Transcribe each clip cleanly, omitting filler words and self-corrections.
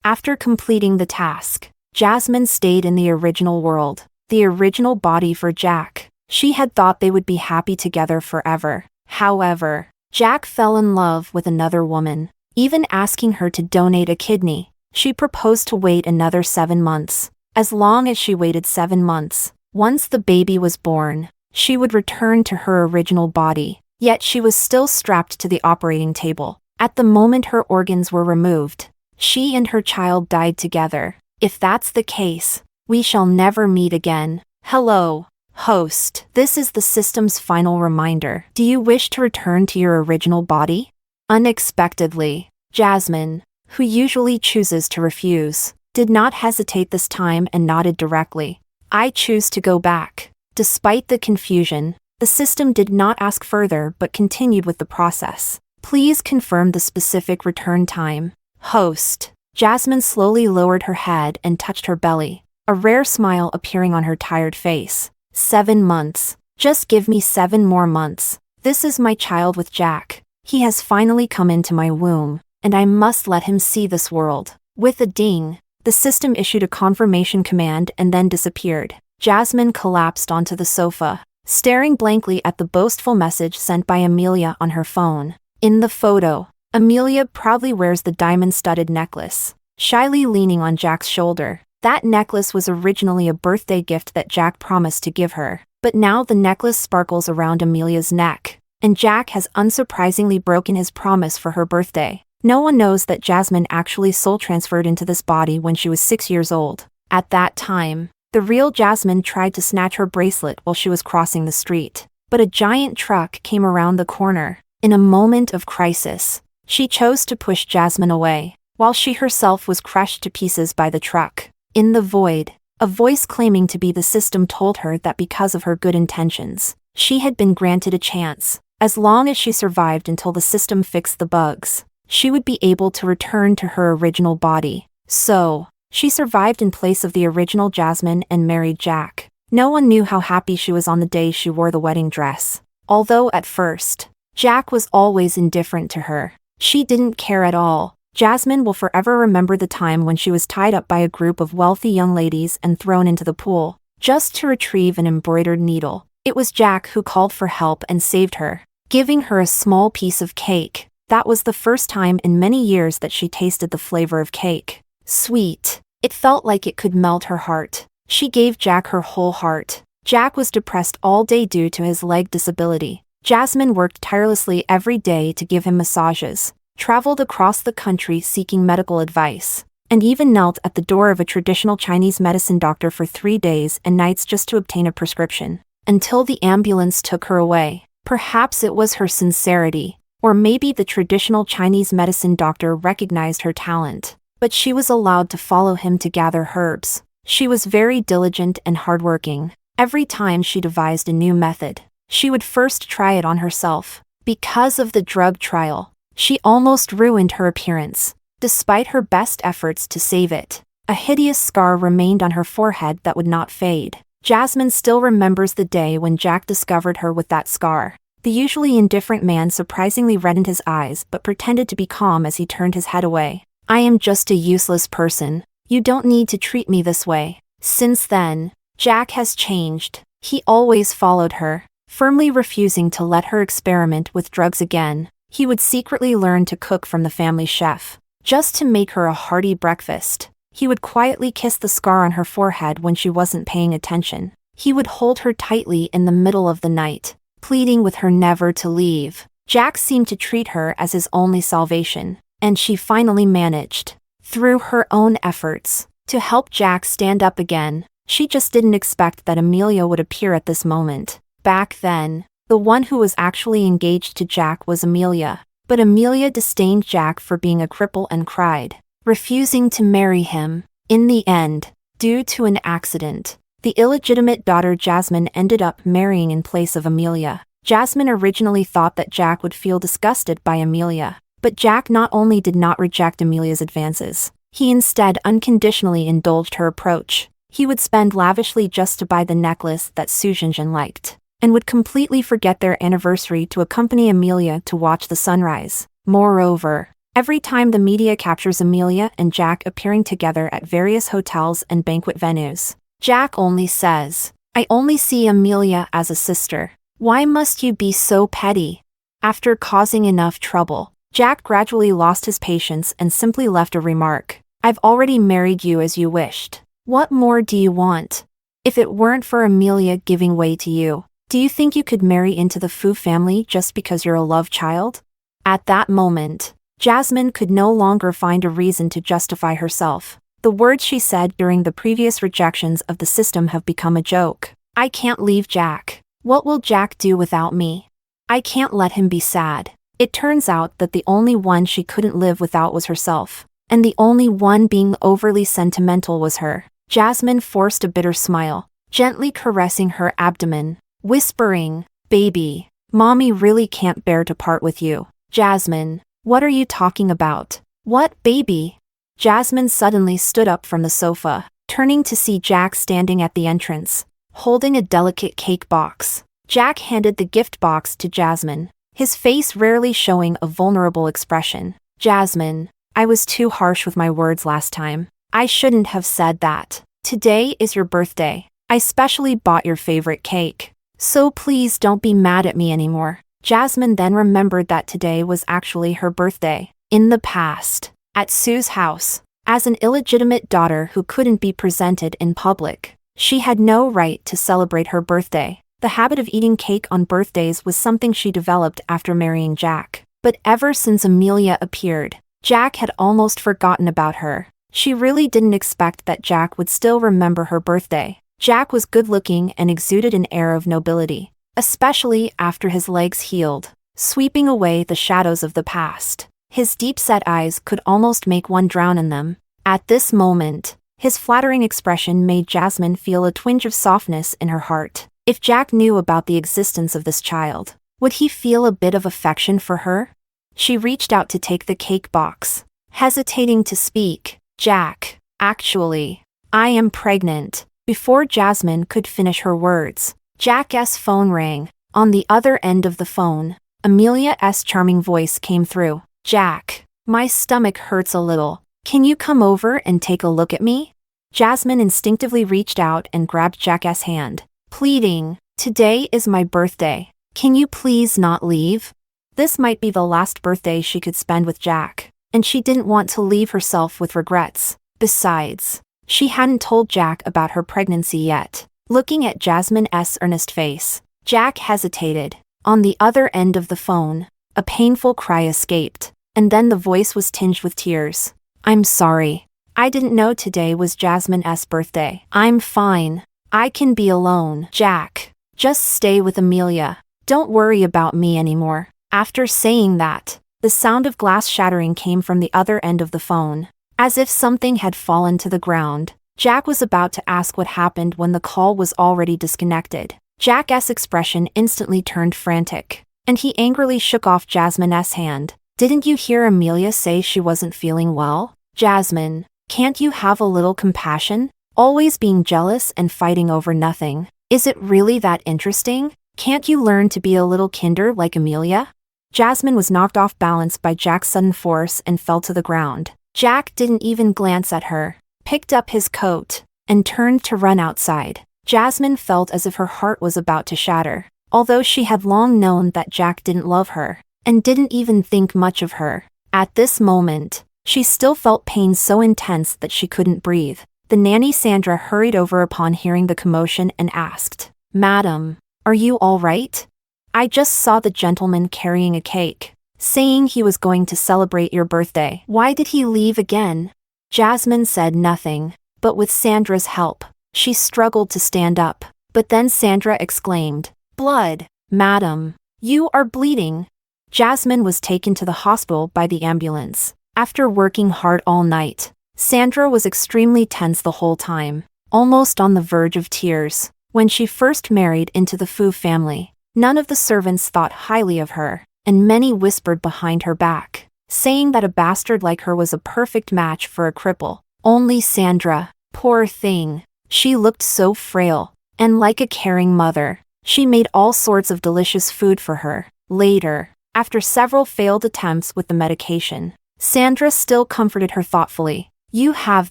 After completing the task, Jasmine stayed in the original world, the original body for Jack. She had thought they would be happy together forever. However, Jack fell in love with another woman, even asking her to donate a kidney. She proposed to wait another 7 months. As long as she waited 7 months, once the baby was born, she would return to her original body. Yet she was still strapped to the operating table. At the moment her organs were removed, she and her child died together. If that's the case, we shall never meet again. Hello, host. This is the system's final reminder. Do you wish to return to your original body? Unexpectedly, Jasmine, who usually chooses to refuse, did not hesitate this time and nodded directly. I choose to go back. Despite the confusion, the system did not ask further but continued with the process. Please confirm the specific return time. Host. Jasmine slowly lowered her head and touched her belly, a rare smile appearing on her tired face. 7 months. Just give me 7 more months. This is my child with Jack. He has finally come into my womb, and I must let him see this world. With a ding, the system issued a confirmation command and then disappeared. Jasmine collapsed onto the sofa, staring blankly at the boastful message sent by Amelia on her phone. In the photo, Amelia proudly wears the diamond-studded necklace, shyly leaning on Jack's shoulder. That necklace was originally a birthday gift that Jack promised to give her, but now the necklace sparkles around Amelia's neck, and Jack has unsurprisingly broken his promise for her birthday. No one knows that Jasmine actually soul-transferred into this body when she was 6 years old. At that time, the real Jasmine tried to snatch her bracelet while she was crossing the street, but a giant truck came around the corner. In a moment of crisis, she chose to push Jasmine away, while she herself was crushed to pieces by the truck. In the void, a voice claiming to be the system told her that because of her good intentions, she had been granted a chance. As long as she survived until the system fixed the bugs, she would be able to return to her original body. So, she survived in place of the original Jasmine and married Jack. No one knew how happy she was on the day she wore the wedding dress. Although at first, Jack was always indifferent to her. She didn't care at all. Jasmine will forever remember the time when she was tied up by a group of wealthy young ladies and thrown into the pool, just to retrieve an embroidered needle. It was Jack who called for help and saved her, giving her a small piece of cake. That was the first time in many years that she tasted the flavor of cake. Sweet. It felt like it could melt her heart. She gave Jack her whole heart. Jack was depressed all day due to his leg disability. Jasmine worked tirelessly every day to give him massages, traveled across the country seeking medical advice, and even knelt at the door of a traditional Chinese medicine doctor for 3 days and nights just to obtain a prescription, until the ambulance took her away. Perhaps it was her sincerity, or maybe the traditional Chinese medicine doctor recognized her talent, but she was allowed to follow him to gather herbs. She was very diligent and hardworking. Every time she devised a new method, she would first try it on herself. Because of the drug trial, she almost ruined her appearance. Despite her best efforts to save it, a hideous scar remained on her forehead that would not fade. Jasmine still remembers the day when Jack discovered her with that scar. The usually indifferent man surprisingly reddened his eyes but pretended to be calm as he turned his head away. I am just a useless person. You don't need to treat me this way. Since then, Jack has changed. He always followed her, firmly refusing to let her experiment with drugs again. He would secretly learn to cook from the family chef, just to make her a hearty breakfast. He would quietly kiss the scar on her forehead when she wasn't paying attention. He would hold her tightly in the middle of the night, pleading with her never to leave. Jack seemed to treat her as his only salvation, and she finally managed, through her own efforts, to help Jack stand up again. She just didn't expect that Amelia would appear at this moment. Back then, the one who was actually engaged to Jack was Amelia, but Amelia disdained Jack for being a cripple and cried, refusing to marry him. In the end, due to an accident, the illegitimate daughter Jasmine ended up marrying in place of Amelia. Jasmine originally thought that Jack would feel disgusted by Amelia, but Jack not only did not reject Amelia's advances, he instead unconditionally indulged her approach. He would spend lavishly just to buy the necklace that Su Jinjin liked, and would completely forget their anniversary to accompany Amelia to watch the sunrise. Moreover, Every time the media captures Amelia and Jack appearing together at various hotels and banquet venues, Jack only says, "I only see Amelia as a sister. Why must you be so petty?" After causing enough trouble, Jack gradually lost his patience and simply left a remark, "I've already married you as you wished. What more do you want? If it weren't for Amelia giving way to you, do you think you could marry into the Fu family just because you're a love child?" At that moment, Jasmine could no longer find a reason to justify herself. The words she said during the previous rejections of the system have become a joke. "I can't leave Jack. What will Jack do without me? I can't let him be sad." It turns out that the only one she couldn't live without was herself, and the only one being overly sentimental was her. Jasmine forced a bitter smile, gently caressing her abdomen, whispering, "Baby, mommy really can't bear to part with you." "Jasmine, what are you talking about? What baby?" Jasmine suddenly stood up from the sofa, turning to see Jack standing at the entrance, holding a delicate cake box. Jack handed the gift box to Jasmine, his face rarely showing a vulnerable expression. "Jasmine, I was too harsh with my words last time. I shouldn't have said that. Today is your birthday. I specially bought your favorite cake. So please don't be mad at me anymore." Jasmine then remembered that today was actually her birthday. In the past, at Sue's house, as an illegitimate daughter who couldn't be presented in public, she had no right to celebrate her birthday. The habit of eating cake on birthdays was something she developed after marrying Jack. But ever since Amelia appeared, Jack had almost forgotten about her. She really didn't expect that Jack would still remember her birthday. Jack was good-looking and exuded an air of nobility, especially after his legs healed, sweeping away the shadows of the past. His deep-set eyes could almost make one drown in them. At this moment, his flattering expression made Jasmine feel a twinge of softness in her heart. If Jack knew about the existence of this child, would he feel a bit of affection for her? She reached out to take the cake box, hesitating to speak. "Jack, actually, I am pregnant." Before Jasmine could finish her words, Jack's phone rang. On the other end of the phone, Amelia's charming voice came through. "Jack, my stomach hurts a little. Can you come over and take a look at me?" Jasmine instinctively reached out and grabbed Jack's hand, pleading, "Today is my birthday. Can you please not leave?" This might be the last birthday she could spend with Jack, and she didn't want to leave herself with regrets. Besides, she hadn't told Jack about her pregnancy yet. Looking at Jasmine's earnest face, Jack hesitated. On the other end of the phone, a painful cry escaped, and then the voice was tinged with tears. "I'm sorry. I didn't know today was Jasmine's birthday. I'm fine. I can be alone. Jack, just stay with Amelia. Don't worry about me anymore." After saying that, the sound of glass shattering came from the other end of the phone. As if something had fallen to the ground, Jack was about to ask what happened when the call was already disconnected. Jack's expression instantly turned frantic, and he angrily shook off Jasmine's hand. "Didn't you hear Amelia say she wasn't feeling well? Jasmine, can't you have a little compassion? Always being jealous and fighting over nothing. Is it really that interesting? Can't you learn to be a little kinder like Amelia?" Jasmine was knocked off balance by Jack's sudden force and fell to the ground. Jack didn't even glance at her, picked up his coat, and turned to run outside. Jasmine felt as if her heart was about to shatter. Although she had long known that Jack didn't love her, and didn't even think much of her, at this moment, she still felt pain so intense that she couldn't breathe. The nanny Sandra hurried over upon hearing the commotion and asked, "Madam, are you all right? I just saw the gentleman carrying a cake, saying he was going to celebrate your birthday. Why did he leave again?" Jasmine said nothing, but with Sandra's help, she struggled to stand up. But then Sandra exclaimed, "Blood! Madam, you are bleeding." Jasmine was taken to the hospital by the ambulance. After working hard all night, Sandra was extremely tense the whole time, almost on the verge of tears. When she first married into the Fu family, none of the servants thought highly of her, and many whispered behind her back, saying that a bastard like her was a perfect match for a cripple. Only Sandra, poor thing, she looked so frail, and like a caring mother, she made all sorts of delicious food for her. Later, after several failed attempts with the medication, Sandra still comforted her thoughtfully. You have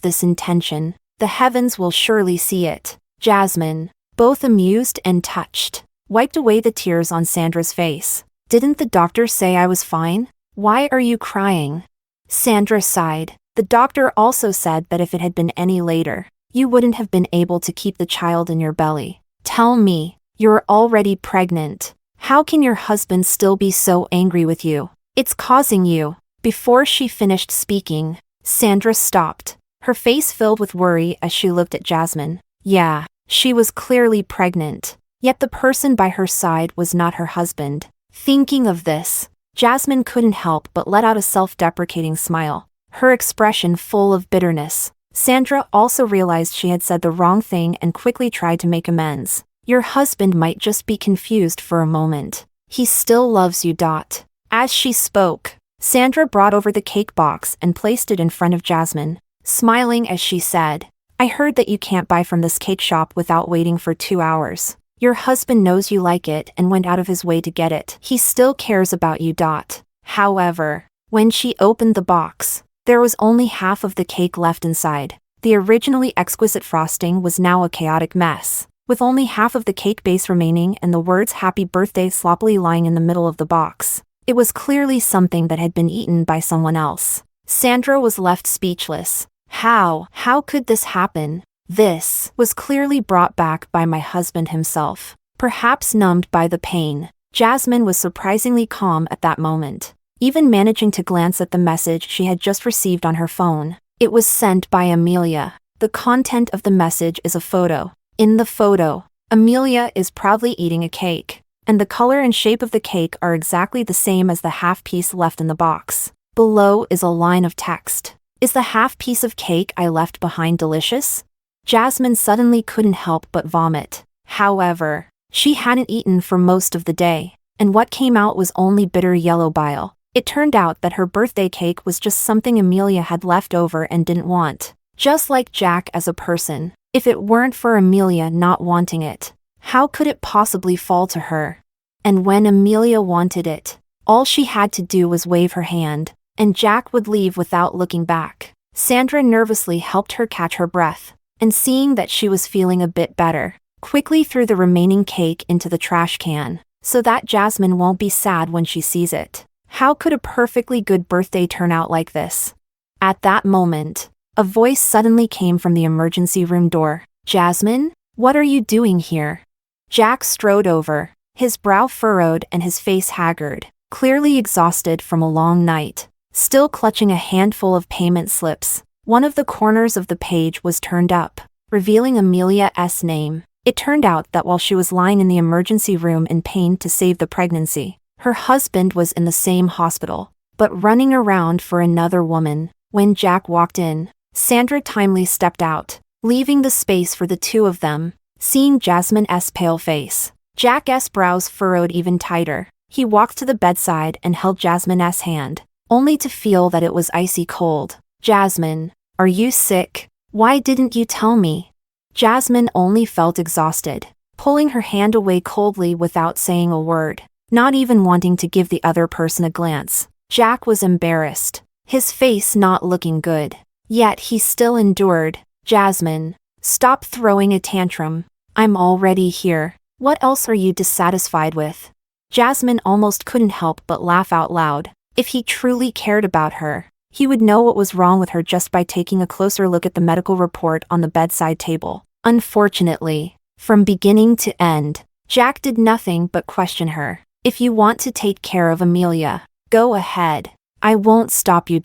this intention. The heavens will surely see it. Jasmine, both amused and touched, wiped away the tears on Sandra's face. Didn't the doctor say I was fine? Why are you crying? Sandra sighed. The doctor also said that if it had been any later, you wouldn't have been able to keep the child in your belly. Tell me, you're already pregnant. How can your husband still be so angry with you? It's causing you. Before she finished speaking, Sandra stopped, her face filled with worry as she looked at Jasmine. Yeah, she was clearly pregnant, yet the person by her side was not her husband. Thinking of this, Jasmine couldn't help but let out a self-deprecating smile, her expression full of bitterness. Sandra also realized she had said the wrong thing and quickly tried to make amends. Your husband might just be confused for a moment. He still loves you. As she spoke, Sandra brought over the cake box and placed it in front of Jasmine, smiling as she said, I heard that you can't buy from this cake shop without waiting for 2 hours. Your husband knows you like it and went out of his way to get it. He still cares about you. However, when she opened the box, there was only half of the cake left inside. The originally exquisite frosting was now a chaotic mess, with only half of the cake base remaining and the words Happy Birthday sloppily lying in the middle of the box. It was clearly something that had been eaten by someone else. Sandra was left speechless. How could this happen? This was clearly brought back by my husband himself. Perhaps numbed by the pain, Jasmine was surprisingly calm at that moment, even managing to glance at the message she had just received on her phone. It was sent by Amelia. The content of the message is a photo. In the photo, Amelia is proudly eating a cake, and the color and shape of the cake are exactly the same as the half piece left in the box. Below is a line of text. Is the half piece of cake I left behind delicious? Jasmine suddenly couldn't help but vomit. However, she hadn't eaten for most of the day, and what came out was only bitter yellow bile. It turned out that her birthday cake was just something Amelia had left over and didn't want. Just like Jack as a person, if it weren't for Amelia not wanting it, how could it possibly fall to her? And when Amelia wanted it, all she had to do was wave her hand, and Jack would leave without looking back. Sandra nervously helped her catch her breath, and seeing that she was feeling a bit better, quickly threw the remaining cake into the trash can, so that Jasmine won't be sad when she sees it. How could a perfectly good birthday turn out like this? At that moment, a voice suddenly came from the emergency room door. Jasmine, what are you doing here? Jack strode over, his brow furrowed and his face haggard, clearly exhausted from a long night. Still clutching a handful of payment slips, one of the corners of the page was turned up, revealing Amelia's name. It turned out that while she was lying in the emergency room in pain to save the pregnancy, her husband was in the same hospital, but running around for another woman. When Jack walked in, Sandra timely stepped out, leaving the space for the two of them. Seeing Jasmine's pale face, Jack's brows furrowed even tighter. He walked to the bedside and held Jasmine's hand, only to feel that it was icy cold. Jasmine, are you sick? Why didn't you tell me? Jasmine only felt exhausted, pulling her hand away coldly without saying a word, not even wanting to give the other person a glance. Jack was embarrassed, his face not looking good. Yet he still endured. Jasmine, stop throwing a tantrum. I'm already here. What else are you dissatisfied with? Jasmine almost couldn't help but laugh out loud. If he truly cared about her, he would know what was wrong with her just by taking a closer look at the medical report on the bedside table. Unfortunately, from beginning to end, Jack did nothing but question her. If you want to take care of Amelia, go ahead. I won't stop you.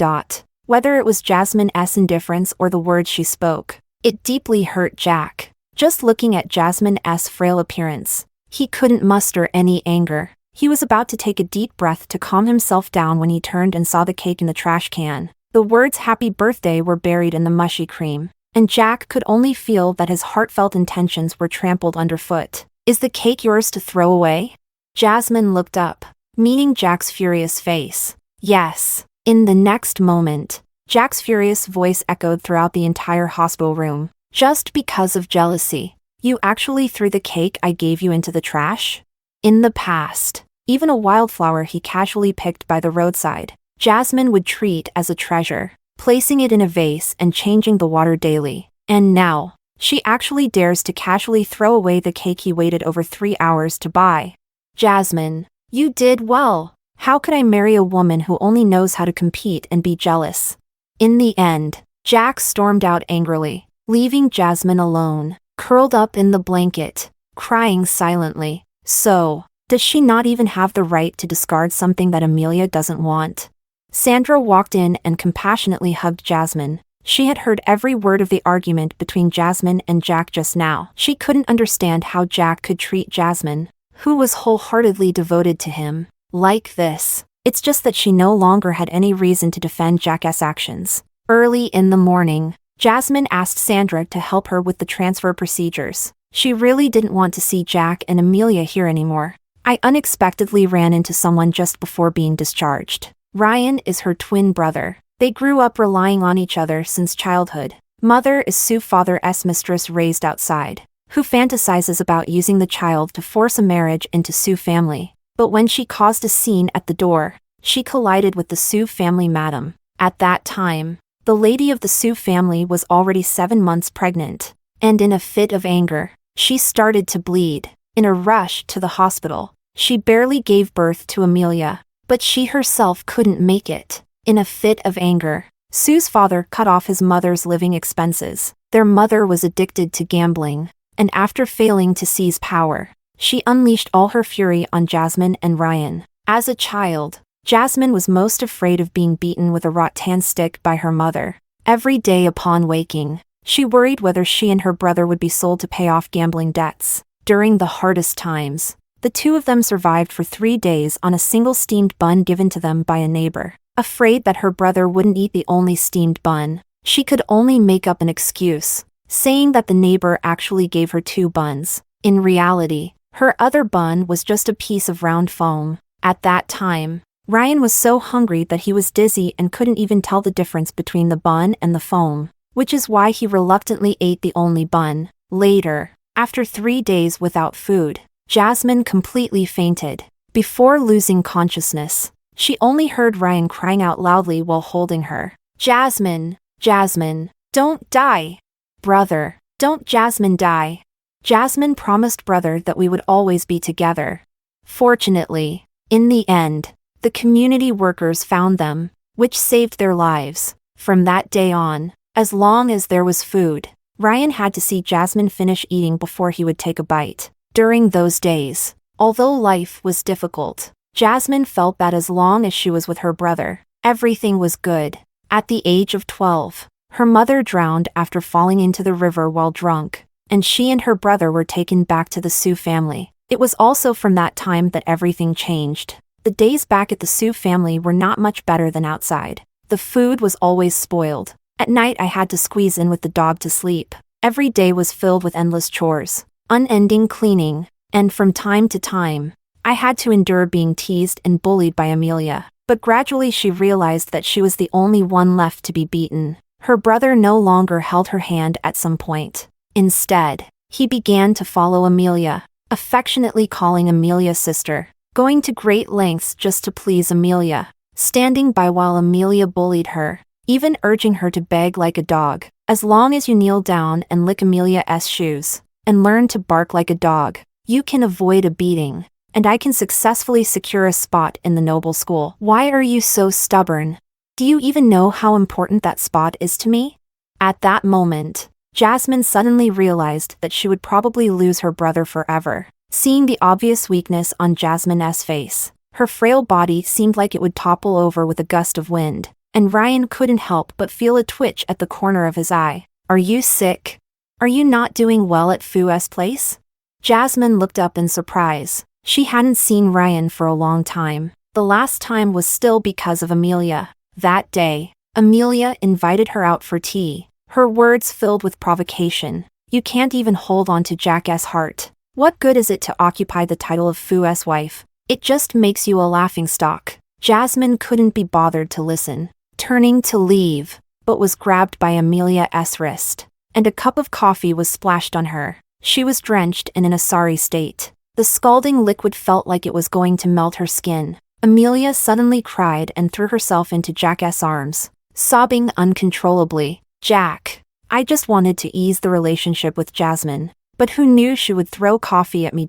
Whether it was Jasmine's indifference or the words she spoke, it deeply hurt Jack. Just looking at Jasmine's frail appearance, he couldn't muster any anger. He was about to take a deep breath to calm himself down when he turned and saw the cake in the trash can. The words Happy Birthday were buried in the mushy cream, and Jack could only feel that his heartfelt intentions were trampled underfoot. Is the cake yours to throw away? Jasmine looked up, meeting Jack's furious face. Yes. In the next moment, Jack's furious voice echoed throughout the entire hospital room. Just because of jealousy, you actually threw the cake I gave you into the trash? In the past, even a wildflower he casually picked by the roadside, Jasmine would treat as a treasure, placing it in a vase and changing the water daily. And now, she actually dares to casually throw away the cake he waited over 3 hours to buy. Jasmine, you did well. How could I marry a woman who only knows how to compete and be jealous? In the end, Jack stormed out angrily, leaving Jasmine alone, curled up in the blanket, crying silently. So, does she not even have the right to discard something that Amelia doesn't want? Sandra walked in and compassionately hugged Jasmine. She had heard every word of the argument between Jasmine and Jack just now. She couldn't understand how Jack could treat Jasmine, who was wholeheartedly devoted to him, like this. It's just that she no longer had any reason to defend Jack's actions. Early in the morning, Jasmine asked Sandra to help her with the transfer procedures. She really didn't want to see Jack and Amelia here anymore. I unexpectedly ran into someone just before being discharged. Ryan is her twin brother. They grew up relying on each other since childhood. Mother is Sue, father's mistress raised outside, who fantasizes about using the child to force a marriage into Sue family. But when she caused a scene at the door, she collided with the Sue family madam. At that time, the lady of the Sue family was already 7 months pregnant, and in a fit of anger, she started to bleed. In a rush to the hospital, she barely gave birth to Amelia, but she herself couldn't make it. In a fit of anger, Sue's father cut off his mother's living expenses. Their mother was addicted to gambling, and after failing to seize power, she unleashed all her fury on Jasmine and Ryan. As a child, Jasmine was most afraid of being beaten with a rattan stick by her mother. Every day upon waking, she worried whether she and her brother would be sold to pay off gambling debts. During the hardest times, the two of them survived for 3 days on a single steamed bun given to them by a neighbor. Afraid that her brother wouldn't eat the only steamed bun, she could only make up an excuse, saying that the neighbor actually gave her 2 buns. In reality, her other bun was just a piece of round foam. At that time, Ryan was so hungry that he was dizzy and couldn't even tell the difference between the bun and the foam, which is why he reluctantly ate the only bun. Later, after 3 days without food, Jasmine completely fainted. Before losing consciousness, she only heard Ryan crying out loudly while holding her. Jasmine, Jasmine, don't die. Brother, don't Jasmine die. Jasmine promised brother that we would always be together. Fortunately, in the end, the community workers found them, which saved their lives. From that day on, as long as there was food, Ryan had to see Jasmine finish eating before he would take a bite. During those days, although life was difficult, Jasmine felt that as long as she was with her brother, everything was good. At the age of 12, her mother drowned after falling into the river while drunk, and she and her brother were taken back to the Sue family. It was also from that time that everything changed. The days back at the Sue family were not much better than outside. The food was always spoiled. At night I had to squeeze in with the dog to sleep. Every day was filled with endless chores, unending cleaning, and from time to time, I had to endure being teased and bullied by Amelia. But gradually she realized that she was the only one left to be beaten. Her brother no longer held her hand at some point. Instead, he began to follow Amelia, affectionately calling Amelia sister, going to great lengths just to please Amelia, standing by while Amelia bullied her, even urging her to beg like a dog. As long as you kneel down and lick Amelia's shoes, and learn to bark like a dog, you can avoid a beating, and I can successfully secure a spot in the noble school. Why are you so stubborn? Do you even know how important that spot is to me? At that moment, Jasmine suddenly realized that she would probably lose her brother forever. Seeing the obvious weakness on Jasmine's face, her frail body seemed like it would topple over with a gust of wind, and Ryan couldn't help but feel a twitch at the corner of his eye. Are you sick? Are you not doing well at Fu's place? Jasmine looked up in surprise. She hadn't seen Ryan for a long time. The last time was still because of Amelia. That day, Amelia invited her out for tea, her words filled with provocation. You can't even hold on to Jack's heart. What good is it to occupy the title of Fu's wife? It just makes you a laughingstock. Jasmine couldn't be bothered to listen, turning to leave, but was grabbed by Amelia's wrist, and a cup of coffee was splashed on her. She was drenched and in a sorry state. The scalding liquid felt like it was going to melt her skin. Amelia suddenly cried and threw herself into Jack's arms, sobbing uncontrollably. Jack. I just wanted to ease the relationship with Jasmine, but who knew she would throw coffee at me.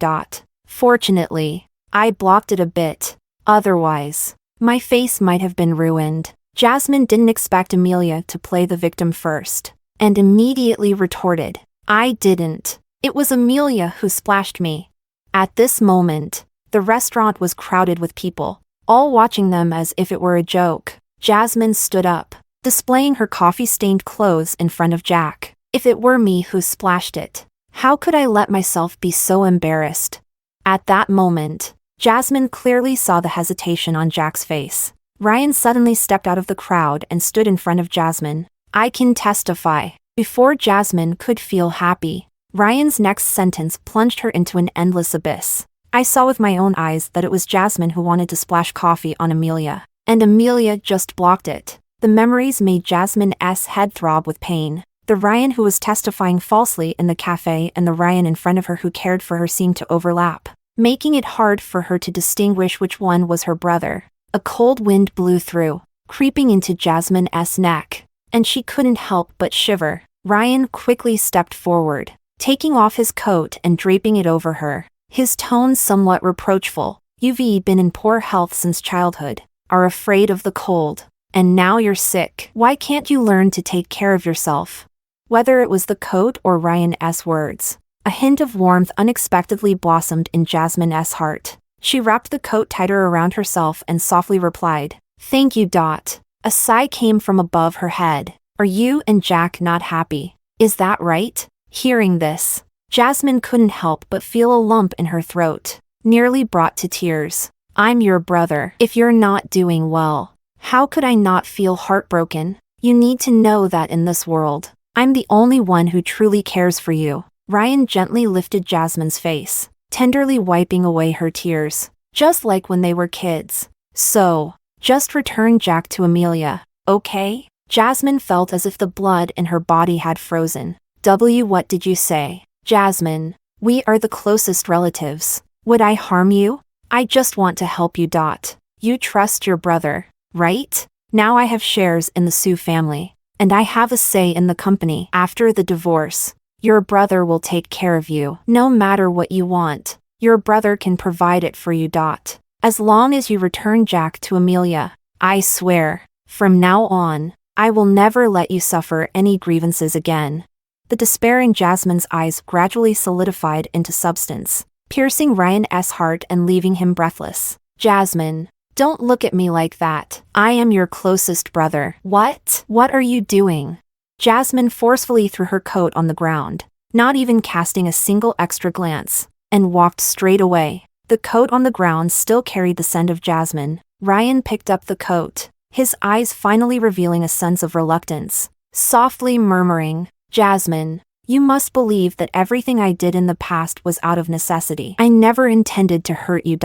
Fortunately, I blocked it a bit. Otherwise, my face might have been ruined. Jasmine didn't expect Amelia to play the victim first, and immediately retorted, I didn't. It was Amelia who splashed me. At this moment, the restaurant was crowded with people, all watching them as if it were a joke. Jasmine stood up, displaying her coffee-stained clothes in front of Jack. If it were me who splashed it, how could I let myself be so embarrassed? At that moment, Jasmine clearly saw the hesitation on Jack's face. Ryan suddenly stepped out of the crowd and stood in front of Jasmine. I can testify. Before Jasmine could feel happy, Ryan's next sentence plunged her into an endless abyss. I saw with my own eyes that it was Jasmine who wanted to splash coffee on Amelia, and Amelia just blocked it. The memories made Jasmine's head throb with pain. The Ryan who was testifying falsely in the cafe and the Ryan in front of her who cared for her seemed to overlap, making it hard for her to distinguish which one was her brother. A cold wind blew through, creeping into Jasmine's neck, and she couldn't help but shiver. Ryan quickly stepped forward, taking off his coat and draping it over her, his tone somewhat reproachful. You've been in poor health since childhood, are afraid of the cold, and now you're sick. Why can't you learn to take care of yourself? Whether it was the coat or Ryan's words, a hint of warmth unexpectedly blossomed in Jasmine's heart. She wrapped the coat tighter around herself and softly replied, Thank you. A sigh came from above her head. Are you and Jack not happy? Is that right? Hearing this, Jasmine couldn't help but feel a lump in her throat, nearly brought to tears. I'm your brother. If you're not doing well, how could I not feel heartbroken? You need to know that in this world, I'm the only one who truly cares for you. Ryan gently lifted Jasmine's face, tenderly wiping away her tears, just like when they were kids. So, just return Jack to Amelia, okay? Jasmine felt as if the blood in her body had frozen. What did you say? Jasmine, we are the closest relatives. Would I harm you? I just want to help you. You trust your brother, right? Now I have shares in the Sue family, and I have a say in the company. After the divorce, your brother will take care of you. No matter what you want, your brother can provide it for you. As long as you return Jack to Amelia, I swear, from now on, I will never let you suffer any grievances again. The despair in Jasmine's eyes gradually solidified into substance, piercing Ryan's heart and leaving him breathless. Jasmine, don't look at me like that. I am your closest brother. What? What are you doing? Jasmine forcefully threw her coat on the ground, not even casting a single extra glance, and walked straight away. The coat on the ground still carried the scent of Jasmine. Ryan picked up the coat, his eyes finally revealing a sense of reluctance, softly murmuring, Jasmine, you must believe that everything I did in the past was out of necessity. I never intended to hurt you.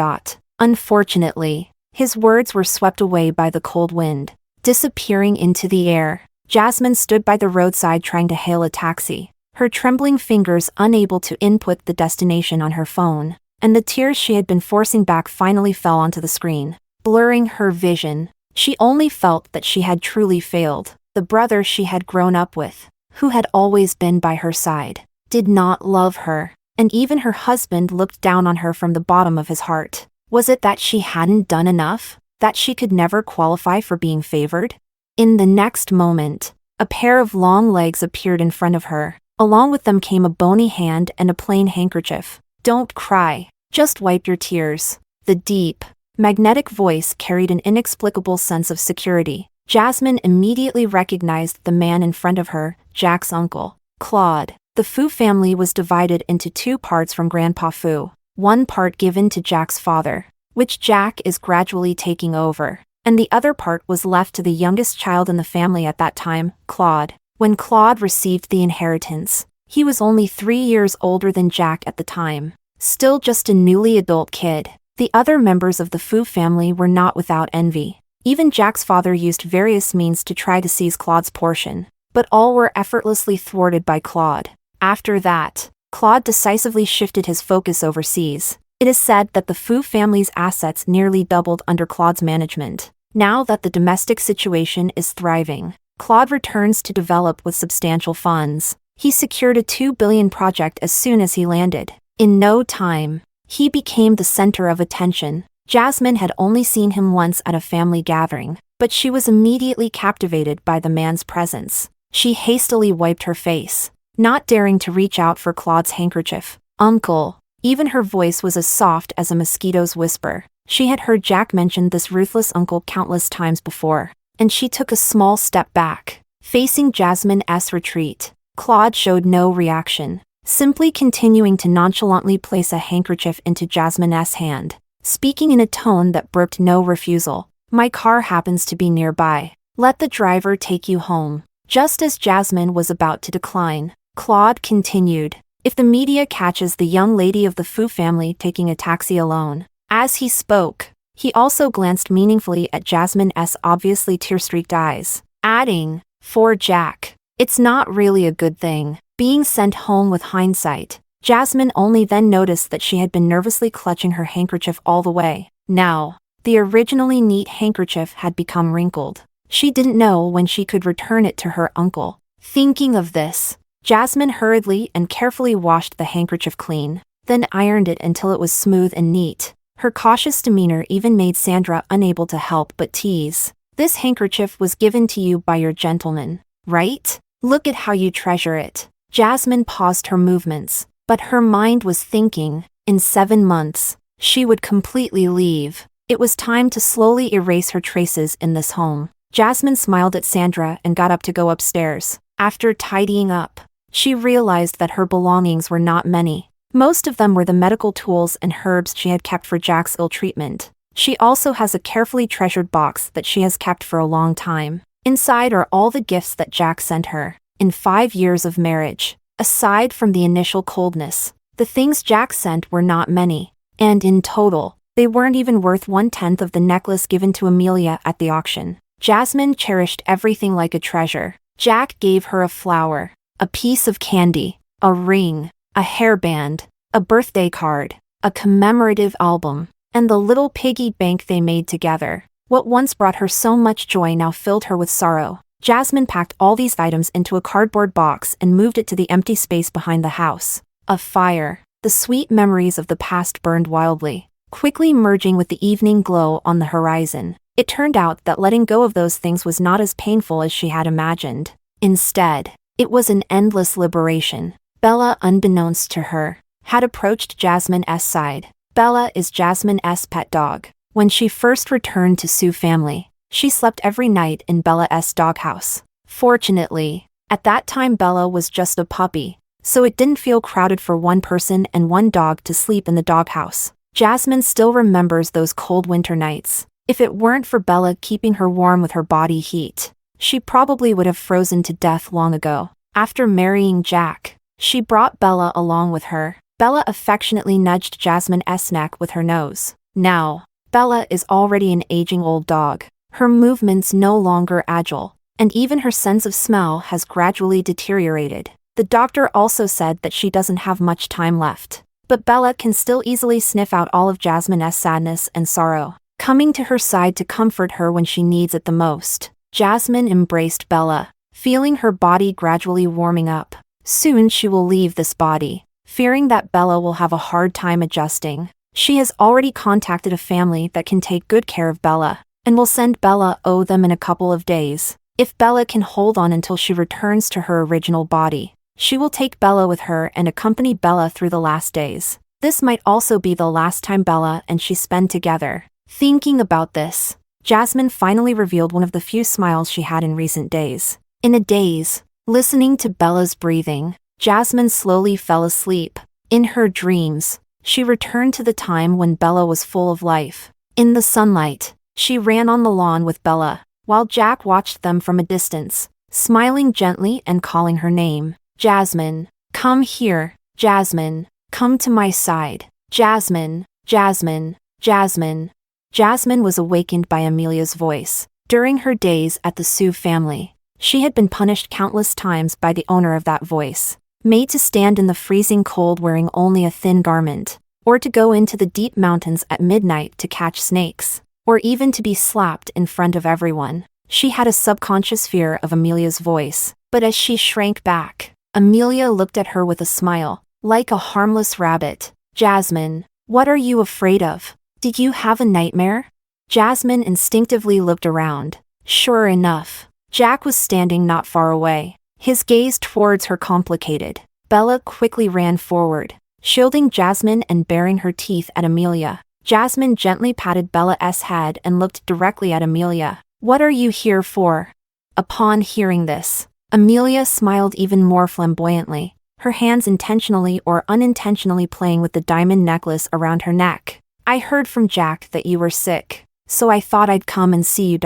Unfortunately, his words were swept away by the cold wind, disappearing into the air. Jasmine stood by the roadside trying to hail a taxi, her trembling fingers unable to input the destination on her phone, and the tears she had been forcing back finally fell onto the screen, blurring her vision. She only felt that she had truly failed. The brother she had grown up with, who had always been by her side, did not love her, and even her husband looked down on her from the bottom of his heart. Was it that she hadn't done enough? That she could never qualify for being favored? In the next moment, a pair of long legs appeared in front of her. Along with them came a bony hand and a plain handkerchief. Don't cry, just wipe your tears. The deep, magnetic voice carried an inexplicable sense of security. Jasmine immediately recognized the man in front of her, Jack's uncle, Claude. The Fu family was divided into two parts from Grandpa Fu, one part given to Jack's father, which Jack is gradually taking over, and the other part was left to the youngest child in the family at that time, Claude. When Claude received the inheritance, he was only 3 years older than Jack at the time, still just a newly adult kid. The other members of the Fu family were not without envy. Even Jack's father used various means to try to seize Claude's portion, but all were effortlessly thwarted by Claude. After that, Claude decisively shifted his focus overseas, It is said that the Fu family's assets nearly doubled under Claude's management. Now that the domestic situation is thriving, Claude returns to develop with substantial funds. He secured a $2 billion project as soon as he landed. In no time, he became the center of attention. Jasmine had only seen him once at a family gathering, but she was immediately captivated by the man's presence. She hastily wiped her face, not daring to reach out for Claude's handkerchief. "Uncle." Even her voice was as soft as a mosquito's whisper. She had heard Jack mention this ruthless uncle countless times before, and she took a small step back, facing Jasmine's retreat. Claude showed no reaction, simply continuing to nonchalantly place a handkerchief into Jasmine's hand, speaking in a tone that brooked no refusal. "My car happens to be nearby. Let the driver take you home." Just as Jasmine was about to decline, Claude continued, "If the media catches the young lady of the Fu family taking a taxi alone." As he spoke, he also glanced meaningfully at Jasmine's obviously tear-streaked eyes, adding, "For Jack, it's not really a good thing, being sent home with hindsight." Jasmine only then noticed that she had been nervously clutching her handkerchief all the way. Now, the originally neat handkerchief had become wrinkled. She didn't know when she could return it to her uncle. Thinking of this, Jasmine hurriedly and carefully washed the handkerchief clean, then ironed it until it was smooth and neat. Her cautious demeanor even made Sandra unable to help but tease. "This handkerchief was given to you by your gentleman, right? Look at how you treasure it." Jasmine paused her movements, but her mind was thinking, in 7 months, she would completely leave. It was time to slowly erase her traces in this home. Jasmine smiled at Sandra and got up to go upstairs. After tidying up, she realized that her belongings were not many. Most of them were the medical tools and herbs she had kept for Jack's ill treatment. She also has a carefully treasured box that she has kept for a long time. Inside are all the gifts that Jack sent her. In 5 years of marriage, aside from the initial coldness, the things Jack sent were not many, and in total, they weren't even worth 1/10 of the necklace given to Amelia at the auction. Jasmine cherished everything like a treasure. Jack gave her a flower, a piece of candy, a ring, a hairband, a birthday card, a commemorative album, and the little piggy bank they made together. What once brought her so much joy now filled her with sorrow. Jasmine packed all these items into a cardboard box and moved it to the empty space behind the house. A fire. The sweet memories of the past burned wildly, quickly merging with the evening glow on the horizon. It turned out that letting go of those things was not as painful as she had imagined. Instead, it was an endless liberation. Bella, unbeknownst to her, had approached Jasmine's side. Bella is Jasmine's pet dog. When she first returned to Sioux family, she slept every night in Bella's doghouse. Fortunately, at that time Bella was just a puppy, so it didn't feel crowded for one person and one dog to sleep in the doghouse. Jasmine still remembers those cold winter nights. If it weren't for Bella keeping her warm with her body heat, she probably would have frozen to death long ago. After marrying Jack, she brought Bella along with her. Bella affectionately nudged Jasmine's neck with her nose. Now, Bella is already an aging old dog. Her movements no longer agile, and even her sense of smell has gradually deteriorated. The doctor also said that she doesn't have much time left, but Bella can still easily sniff out all of Jasmine's sadness and sorrow, coming to her side to comfort her when she needs it the most. Jasmine embraced Bella, feeling her body gradually warming up. Soon she will leave this body. Fearing that Bella will have a hard time adjusting, she has already contacted a family that can take good care of Bella, and will send Bella them in a couple of days. If Bella can hold on until she returns to her original body, she will take Bella with her and accompany Bella through the last days. This might also be the last time Bella and she spend together. Thinking about this, Jasmine finally revealed one of the few smiles she had in recent days. In a daze, listening to Bella's breathing, Jasmine slowly fell asleep. In her dreams, she returned to the time when Bella was full of life. In the sunlight, she ran on the lawn with Bella, while Jack watched them from a distance, smiling gently and calling her name. "Jasmine, come here. Jasmine, come to my side. Jasmine, Jasmine, Jasmine." Jasmine was awakened by Amelia's voice. During her days at the Sioux family, she had been punished countless times by the owner of that voice, made to stand in the freezing cold wearing only a thin garment. or to go into the deep mountains at midnight to catch snakes, or even to be slapped in front of everyone. She had a subconscious fear of Amelia's voice, but as she shrank back, Amelia looked at her with a smile, like a harmless rabbit. Jasmine, what are you afraid of? Did you have a nightmare? Jasmine instinctively looked around. Sure enough, Jack was standing not far away, his gaze towards her complicated. Bella quickly ran forward, shielding Jasmine and baring her teeth at Amelia. Jasmine gently patted Bella's head and looked directly at Amelia. What are you here for? Upon hearing this, Amelia smiled even more flamboyantly, her hands intentionally or unintentionally playing with the diamond necklace around her neck. I heard from Jack that you were sick, so I thought I'd come and see you.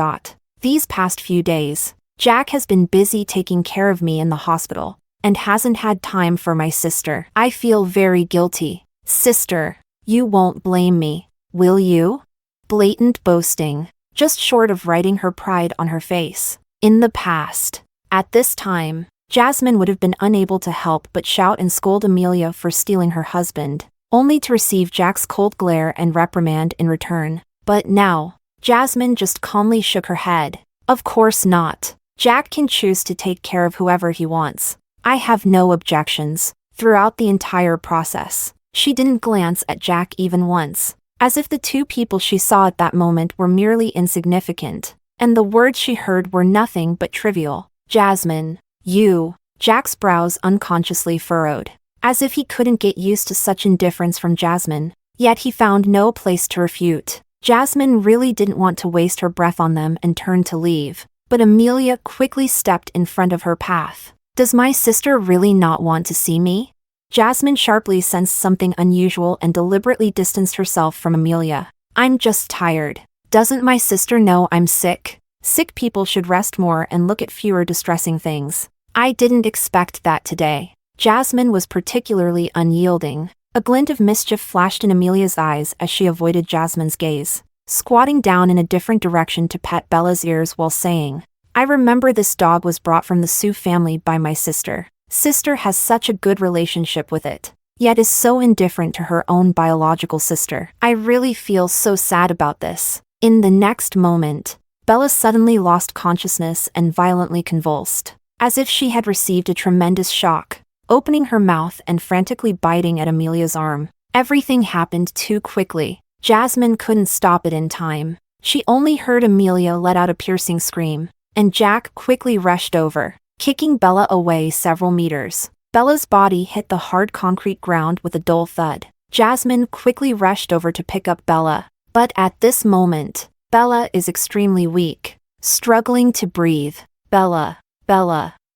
These past few days, Jack has been busy taking care of me in the hospital, and hasn't had time for my sister. I feel very guilty. Sister, you won't blame me, will you? Blatant boasting, just short of writing her pride on her face. In the past, at this time, Jasmine would have been unable to help but shout and scold Amelia for stealing her husband, only to receive Jack's cold glare and reprimand in return. But now, Jasmine just calmly shook her head. Of course not. Jack can choose to take care of whoever he wants. I have no objections. Throughout the entire process, she didn't glance at Jack even once, as if the two people she saw at that moment were merely insignificant, and the words she heard were nothing but trivial. Jasmine, you. Jack's brows unconsciously furrowed, as if he couldn't get used to such indifference from Jasmine, yet he found no place to refute. Jasmine really didn't want to waste her breath on them and turned to leave, but Amelia quickly stepped in front of her path. Does my sister really not want to see me? Jasmine sharply sensed something unusual and deliberately distanced herself from Amelia. I'm just tired. Doesn't my sister know I'm sick? Sick people should rest more and look at fewer distressing things. I didn't expect that today. Jasmine was particularly unyielding. A glint of mischief flashed in Amelia's eyes as she avoided Jasmine's gaze, squatting down in a different direction to pet Bella's ears while saying, I remember this dog was brought from the Sioux family by my sister. Sister has such a good relationship with it, yet is so indifferent to her own biological sister. I really feel so sad about this. In the next moment, Bella suddenly lost consciousness and violently convulsed, as if she had received a tremendous shock, opening her mouth and frantically biting at Amelia's arm. Everything happened too quickly. Jasmine couldn't stop it in time. She only heard Amelia let out a piercing scream, and Jack quickly rushed over, kicking Bella away several meters. Bella's body hit the hard concrete ground with a dull thud. Jasmine quickly rushed over to pick up Bella, but at this moment, Bella is extremely weak, struggling to breathe. Bella,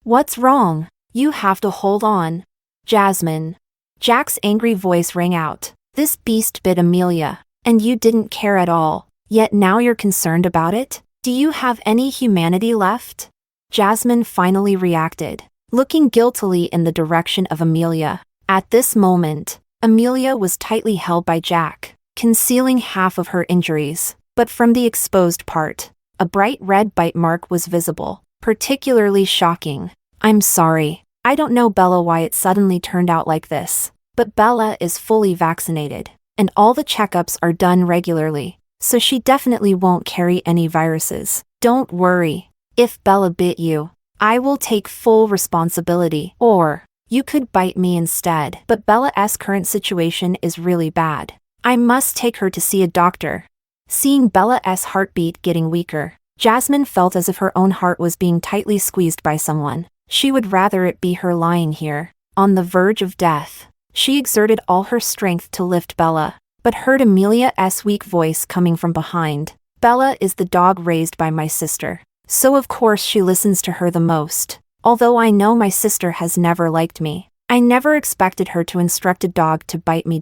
what's wrong? You have to hold on. Jasmine. Jack's angry voice rang out. This beast bit Amelia, and you didn't care at all, yet now you're concerned about it? Do you have any humanity left? Jasmine finally reacted, looking guiltily in the direction of Amelia. At this moment, Amelia was tightly held by Jack, concealing half of her injuries, but from the exposed part, a bright red bite mark was visible, particularly shocking. I'm sorry. I don't know Bella why it suddenly turned out like this, but Bella is fully vaccinated, and all the checkups are done regularly, so she definitely won't carry any viruses. Don't worry. If Bella bit you, I will take full responsibility, or you could bite me instead. But Bella's current situation is really bad. I must take her to see a doctor. Seeing Bella's heartbeat getting weaker, Jasmine felt as if her own heart was being tightly squeezed by someone. She would rather it be her lying here, on the verge of death. She exerted all her strength to lift Bella, but heard Amelia's weak voice coming from behind. Bella is the dog raised by my sister, so of course she listens to her the most. Although I know my sister has never liked me, I never expected her to instruct a dog to bite me.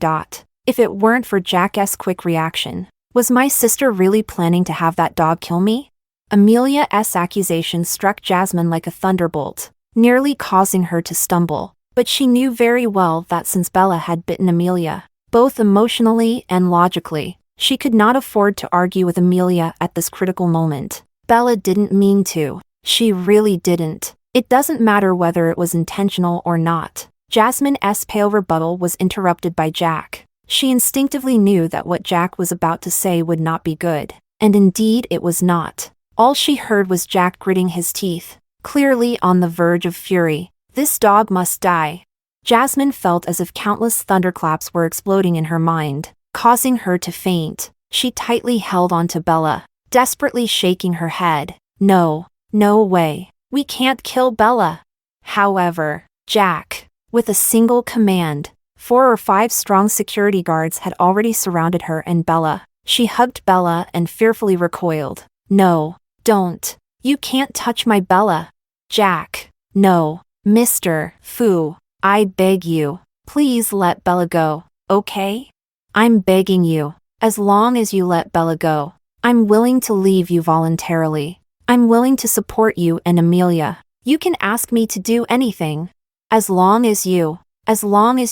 If it weren't for Jack's quick reaction, was my sister really planning to have that dog kill me? Amelia's accusation struck Jasmine like a thunderbolt, nearly causing her to stumble, but she knew very well that since Bella had bitten Amelia, both emotionally and logically, she could not afford to argue with Amelia at this critical moment. Bella didn't mean to. She really didn't. It doesn't matter whether it was intentional or not. Jasmine's pale rebuttal was interrupted by Jack, She instinctively knew that what Jack was about to say would not be good, and indeed it was not. All she heard was Jack gritting his teeth, clearly on the verge of fury. This dog must die. Jasmine felt as if countless thunderclaps were exploding in her mind, causing her to faint. She tightly held onto Bella, desperately shaking her head. No, no way. We can't kill Bella. However, Jack, with a single command, 4 or 5 strong security guards had already surrounded her and Bella. She hugged Bella and fearfully recoiled. No, don't. You can't touch my Bella. Jack. No, Mr. Fu, I beg you. Please let Bella go, okay? I'm begging you. As long as you let Bella go, I'm willing to leave you voluntarily. I'm willing to support you and Amelia. You can ask me to do anything. As long as you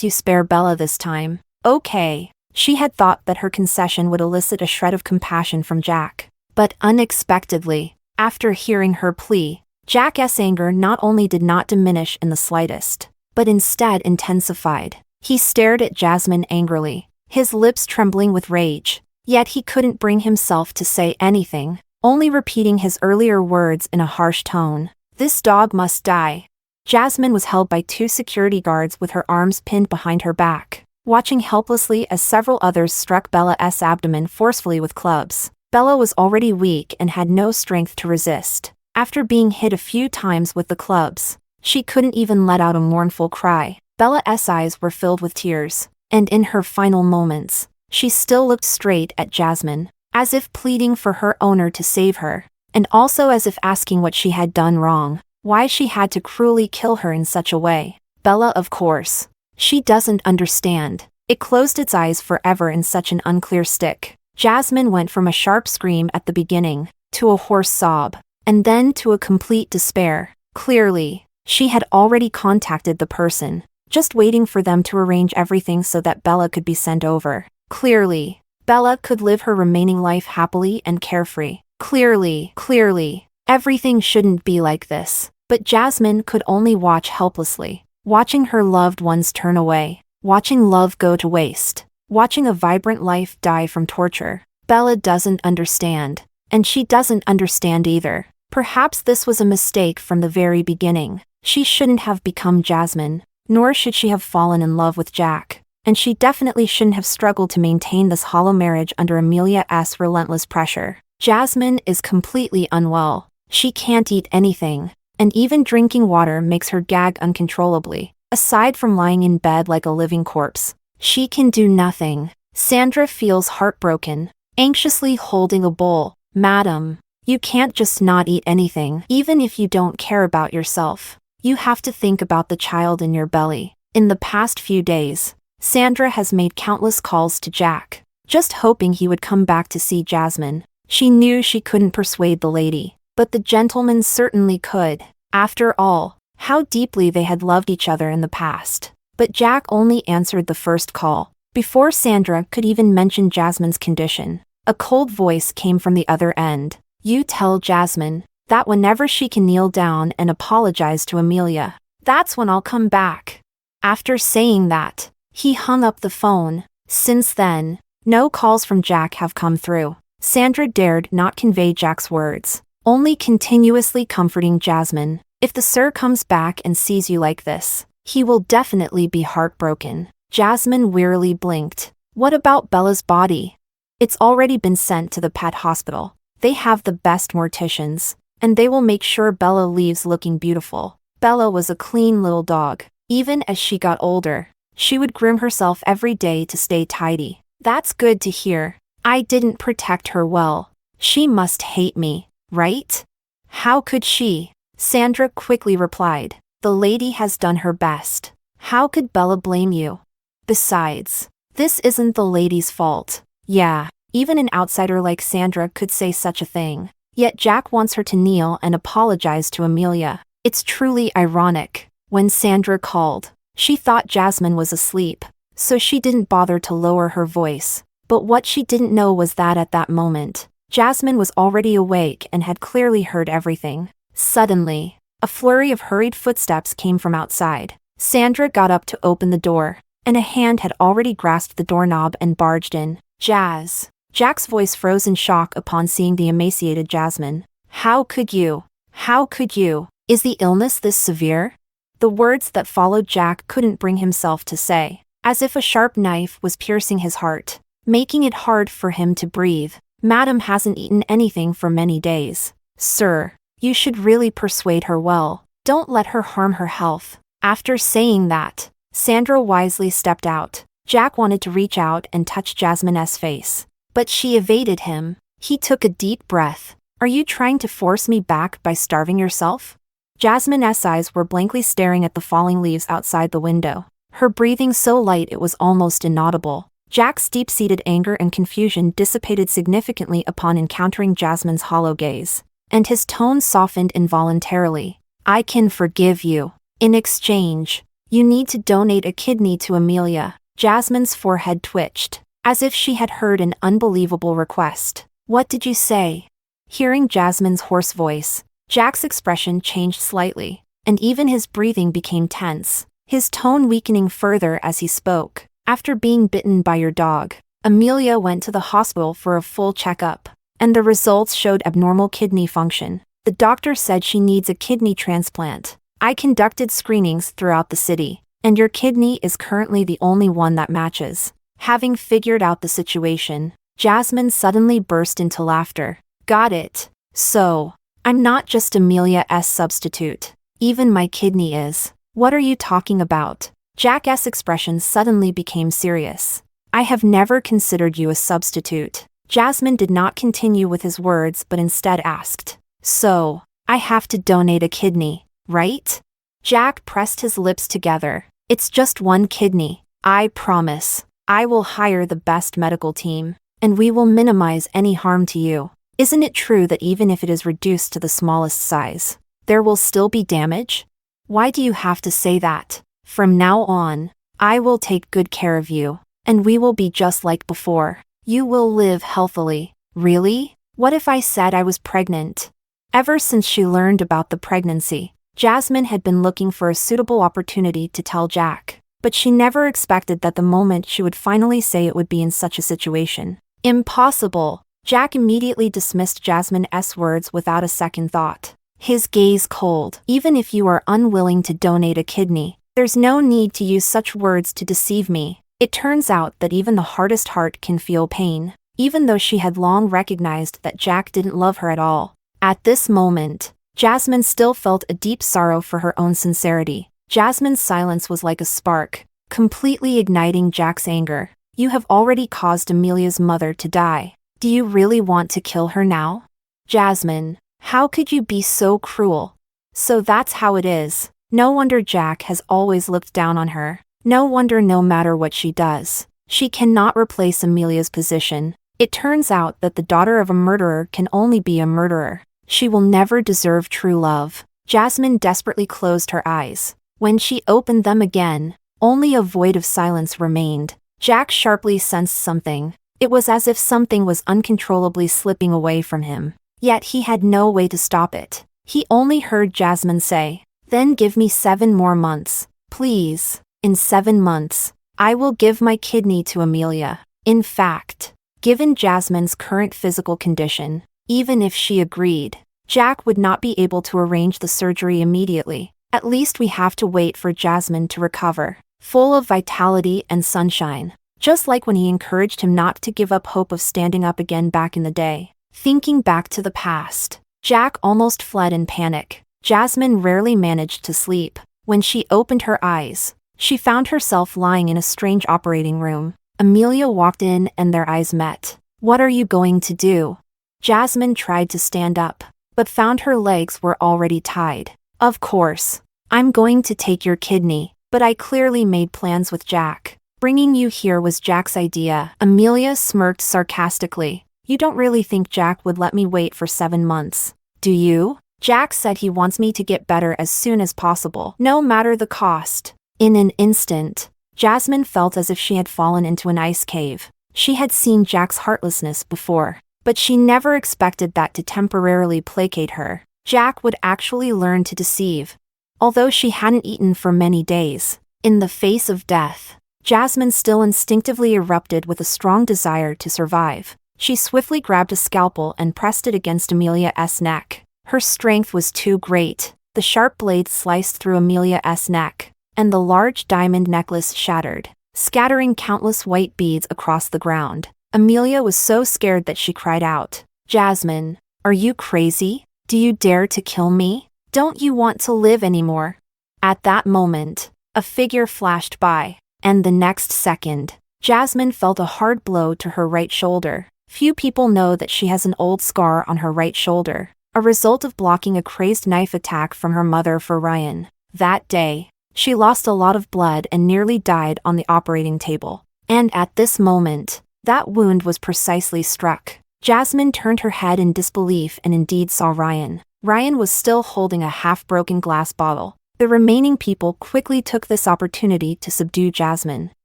spare Bella this time, okay. She had thought that her concession would elicit a shred of compassion from Jack. But unexpectedly, after hearing her plea, Jack's anger not only did not diminish in the slightest, but instead intensified. He stared at Jasmine angrily, his lips trembling with rage, yet he couldn't bring himself to say anything, only repeating his earlier words in a harsh tone. This dog must die. Jasmine was held by 2 security guards with her arms pinned behind her back, watching helplessly as several others struck Bella's abdomen forcefully with clubs. Bella was already weak and had no strength to resist. After being hit a few times with the clubs, she couldn't even let out a mournful cry. Bella's eyes were filled with tears, and in her final moments, she still looked straight at Jasmine, as if pleading for her owner to save her, and also as if asking what she had done wrong, why she had to cruelly kill her in such a way. Bella, of course. She doesn't understand. It closed its eyes forever in such an unclear stick. Jasmine went from a sharp scream at the beginning, to a hoarse sob, and then to a complete despair. Clearly, she had already contacted the person, just waiting for them to arrange everything so that Bella could be sent over. Clearly, Bella could live her remaining life happily and carefree. Clearly, everything shouldn't be like this. But Jasmine could only watch helplessly, watching her loved ones turn away, watching love go to waste, watching a vibrant life die from torture. Bella doesn't understand, and she doesn't understand either. Perhaps this was a mistake from the very beginning. She shouldn't have become Jasmine, nor should she have fallen in love with Jack, and she definitely shouldn't have struggled to maintain this hollow marriage under Amelia's relentless pressure. Jasmine is completely unwell. She can't eat anything, and even drinking water makes her gag uncontrollably. Aside from lying in bed like a living corpse, she can do nothing. Sandra feels heartbroken, anxiously holding a bowl. Madam, you can't just not eat anything. Even if you don't care about yourself, you have to think about the child in your belly. In the past few days, Sandra has made countless calls to Jack, just hoping he would come back to see Jasmine. She knew she couldn't persuade the lady, but the gentleman certainly could. After all, how deeply they had loved each other in the past. But Jack only answered the first call. Before Sandra could even mention Jasmine's condition, a cold voice came from the other end. You tell Jasmine that whenever she can kneel down and apologize to Amelia, that's when I'll come back. After saying that, he hung up the phone. Since then, no calls from Jack have come through. Sandra dared not convey Jack's words, only continuously comforting Jasmine. If the sir comes back and sees you like this, he will definitely be heartbroken. Jasmine wearily blinked. What about Bella's body? It's already been sent to the pet hospital. They have the best morticians, and they will make sure Bella leaves looking beautiful. Bella was a clean little dog. Even as she got older, she would groom herself every day to stay tidy. That's good to hear. I didn't protect her well. She must hate me, right? How could she? Sandra quickly replied. The lady has done her best. How could Bella blame you? Besides, this isn't the lady's fault. Yeah, even an outsider like Sandra could say such a thing. Yet Jack wants her to kneel and apologize to Amelia. It's truly ironic. When Sandra called, she thought Jasmine was asleep, so she didn't bother to lower her voice. But what she didn't know was that at that moment, Jasmine was already awake and had clearly heard everything. Suddenly, a flurry of hurried footsteps came from outside. Sandra got up to open the door. and a hand had already grasped the doorknob and barged in. Jazz. Jack's voice froze in shock upon seeing the emaciated Jasmine. How could you? How could you? Is the illness this severe? The words that followed Jack couldn't bring himself to say, as if a sharp knife was piercing his heart, making it hard for him to breathe. Madam hasn't eaten anything for many days. Sir, you should really persuade her well. Don't let her harm her health. After saying that, Sandra wisely stepped out. Jack wanted to reach out and touch Jasmine's face, but she evaded him. He took a deep breath. Are you trying to force me back by starving yourself? Jasmine's eyes were blankly staring at the falling leaves outside the window, her breathing so light it was almost inaudible. Jack's deep-seated anger and confusion dissipated significantly upon encountering Jasmine's hollow gaze, and his tone softened involuntarily. I can forgive you. In exchange, you need to donate a kidney to Amelia. Jasmine's forehead twitched, as if she had heard an unbelievable request. What did you say? Hearing Jasmine's hoarse voice, Jack's expression changed slightly, and even his breathing became tense, his tone weakening further as he spoke. After being bitten by your dog, Amelia went to the hospital for a full checkup, and the results showed abnormal kidney function. The doctor said she needs a kidney transplant. I conducted screenings throughout the city, and your kidney is currently the only one that matches. Having figured out the situation, Jasmine suddenly burst into laughter. Got it. So, I'm not just Amelia's substitute. Even my kidney is. What are you talking about? Jack's expression suddenly became serious. I have never considered you a substitute. Jasmine did not continue with his words but instead asked. So, I have to donate a kidney, right? Jack pressed his lips together. It's just one kidney. I promise. I will hire the best medical team, and we will minimize any harm to you. Isn't it true that even if it is reduced to the smallest size, there will still be damage? Why do you have to say that? From now on, I will take good care of you, and we will be just like before. You will live healthily. Really? What if I said I was pregnant? Ever since she learned about the pregnancy, Jasmine had been looking for a suitable opportunity to tell Jack, but she never expected that the moment she would finally say it would be in such a situation. Impossible! Jack immediately dismissed Jasmine's words without a second thought, his gaze cold. Even if you are unwilling to donate a kidney, there's no need to use such words to deceive me. It turns out that even the hardest heart can feel pain, even though she had long recognized that Jack didn't love her at all. At this moment, Jasmine still felt a deep sorrow for her own sincerity. Jasmine's silence was like a spark, completely igniting Jack's anger. You have already caused Amelia's mother to die. Do you really want to kill her now? Jasmine, how could you be so cruel? So that's how it is. No wonder Jack has always looked down on her. No wonder no matter what she does, she cannot replace Amelia's position. It turns out that the daughter of a murderer can only be a murderer. She will never deserve true love. Jasmine desperately closed her eyes. When she opened them again, only a void of silence remained. Jack sharply sensed something. It was as if something was uncontrollably slipping away from him. Yet he had no way to stop it. He only heard Jasmine say, "Then give me 7 more months, please. In 7 months, I will give my kidney to Amelia." In fact, given Jasmine's current physical condition, even if she agreed, Jack would not be able to arrange the surgery immediately. At least we have to wait for Jasmine to recover, full of vitality and sunshine. Just like when he encouraged him not to give up hope of standing up again back in the day. Thinking back to the past, Jack almost fled in panic. Jasmine rarely managed to sleep. When she opened her eyes, she found herself lying in a strange operating room. Amelia walked in and their eyes met. What are you going to do? Jasmine tried to stand up, but found her legs were already tied. Of course, I'm going to take your kidney, but I clearly made plans with Jack. Bringing you here was Jack's idea. Amelia smirked sarcastically. You don't really think Jack would let me wait for 7 months, do you? Jack said he wants me to get better as soon as possible, no matter the cost. In an instant, Jasmine felt as if she had fallen into an ice cave. She had seen Jack's heartlessness before, but she never expected that to temporarily placate her. Jack would actually learn to deceive. Although she hadn't eaten for many days, in the face of death, Jasmine still instinctively erupted with a strong desire to survive. She swiftly grabbed a scalpel and pressed it against Amelia's neck. Her strength was too great. The sharp blade sliced through Amelia's neck, and the large diamond necklace shattered, scattering countless white beads across the ground. Amelia was so scared that she cried out, "Jasmine, are you crazy? Do you dare to kill me? Don't you want to live anymore?" At that moment, a figure flashed by, and the next second, Jasmine felt a hard blow to her right shoulder. Few people know that she has an old scar on her right shoulder, a result of blocking a crazed knife attack from her mother for Ryan. That day, she lost a lot of blood and nearly died on the operating table. And at this moment, that wound was precisely struck. Jasmine turned her head in disbelief and indeed saw Ryan. Ryan was still holding a half-broken glass bottle. The remaining people quickly took this opportunity to subdue Jasmine.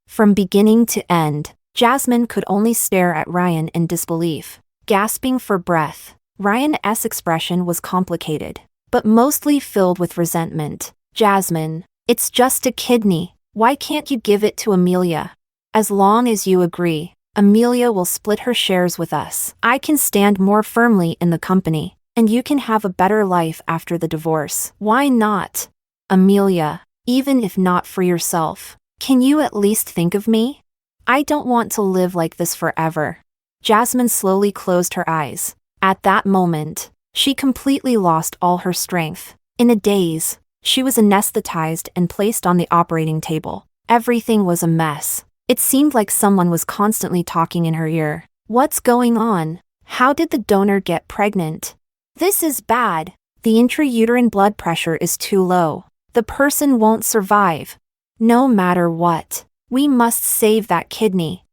From beginning to end, Jasmine could only stare at Ryan in disbelief. Gasping for breath, Ryan's expression was complicated, but mostly filled with resentment. "Jasmine, it's just a kidney. Why can't you give it to Amelia? As long as you agree, Amelia will split her shares with us. I can stand more firmly in the company, and you can have a better life after the divorce. Why not? Amelia, even if not for yourself, can you at least think of me? I don't want to live like this forever." Jasmine slowly closed her eyes. At that moment, she completely lost all her strength. In a daze, she was anesthetized and placed on the operating table. Everything was a mess. It seemed like someone was constantly talking in her ear. "What's going on? How did the donor get pregnant? This is bad. The intrauterine blood pressure is too low. The person won't survive. No matter what, we must save that kidney."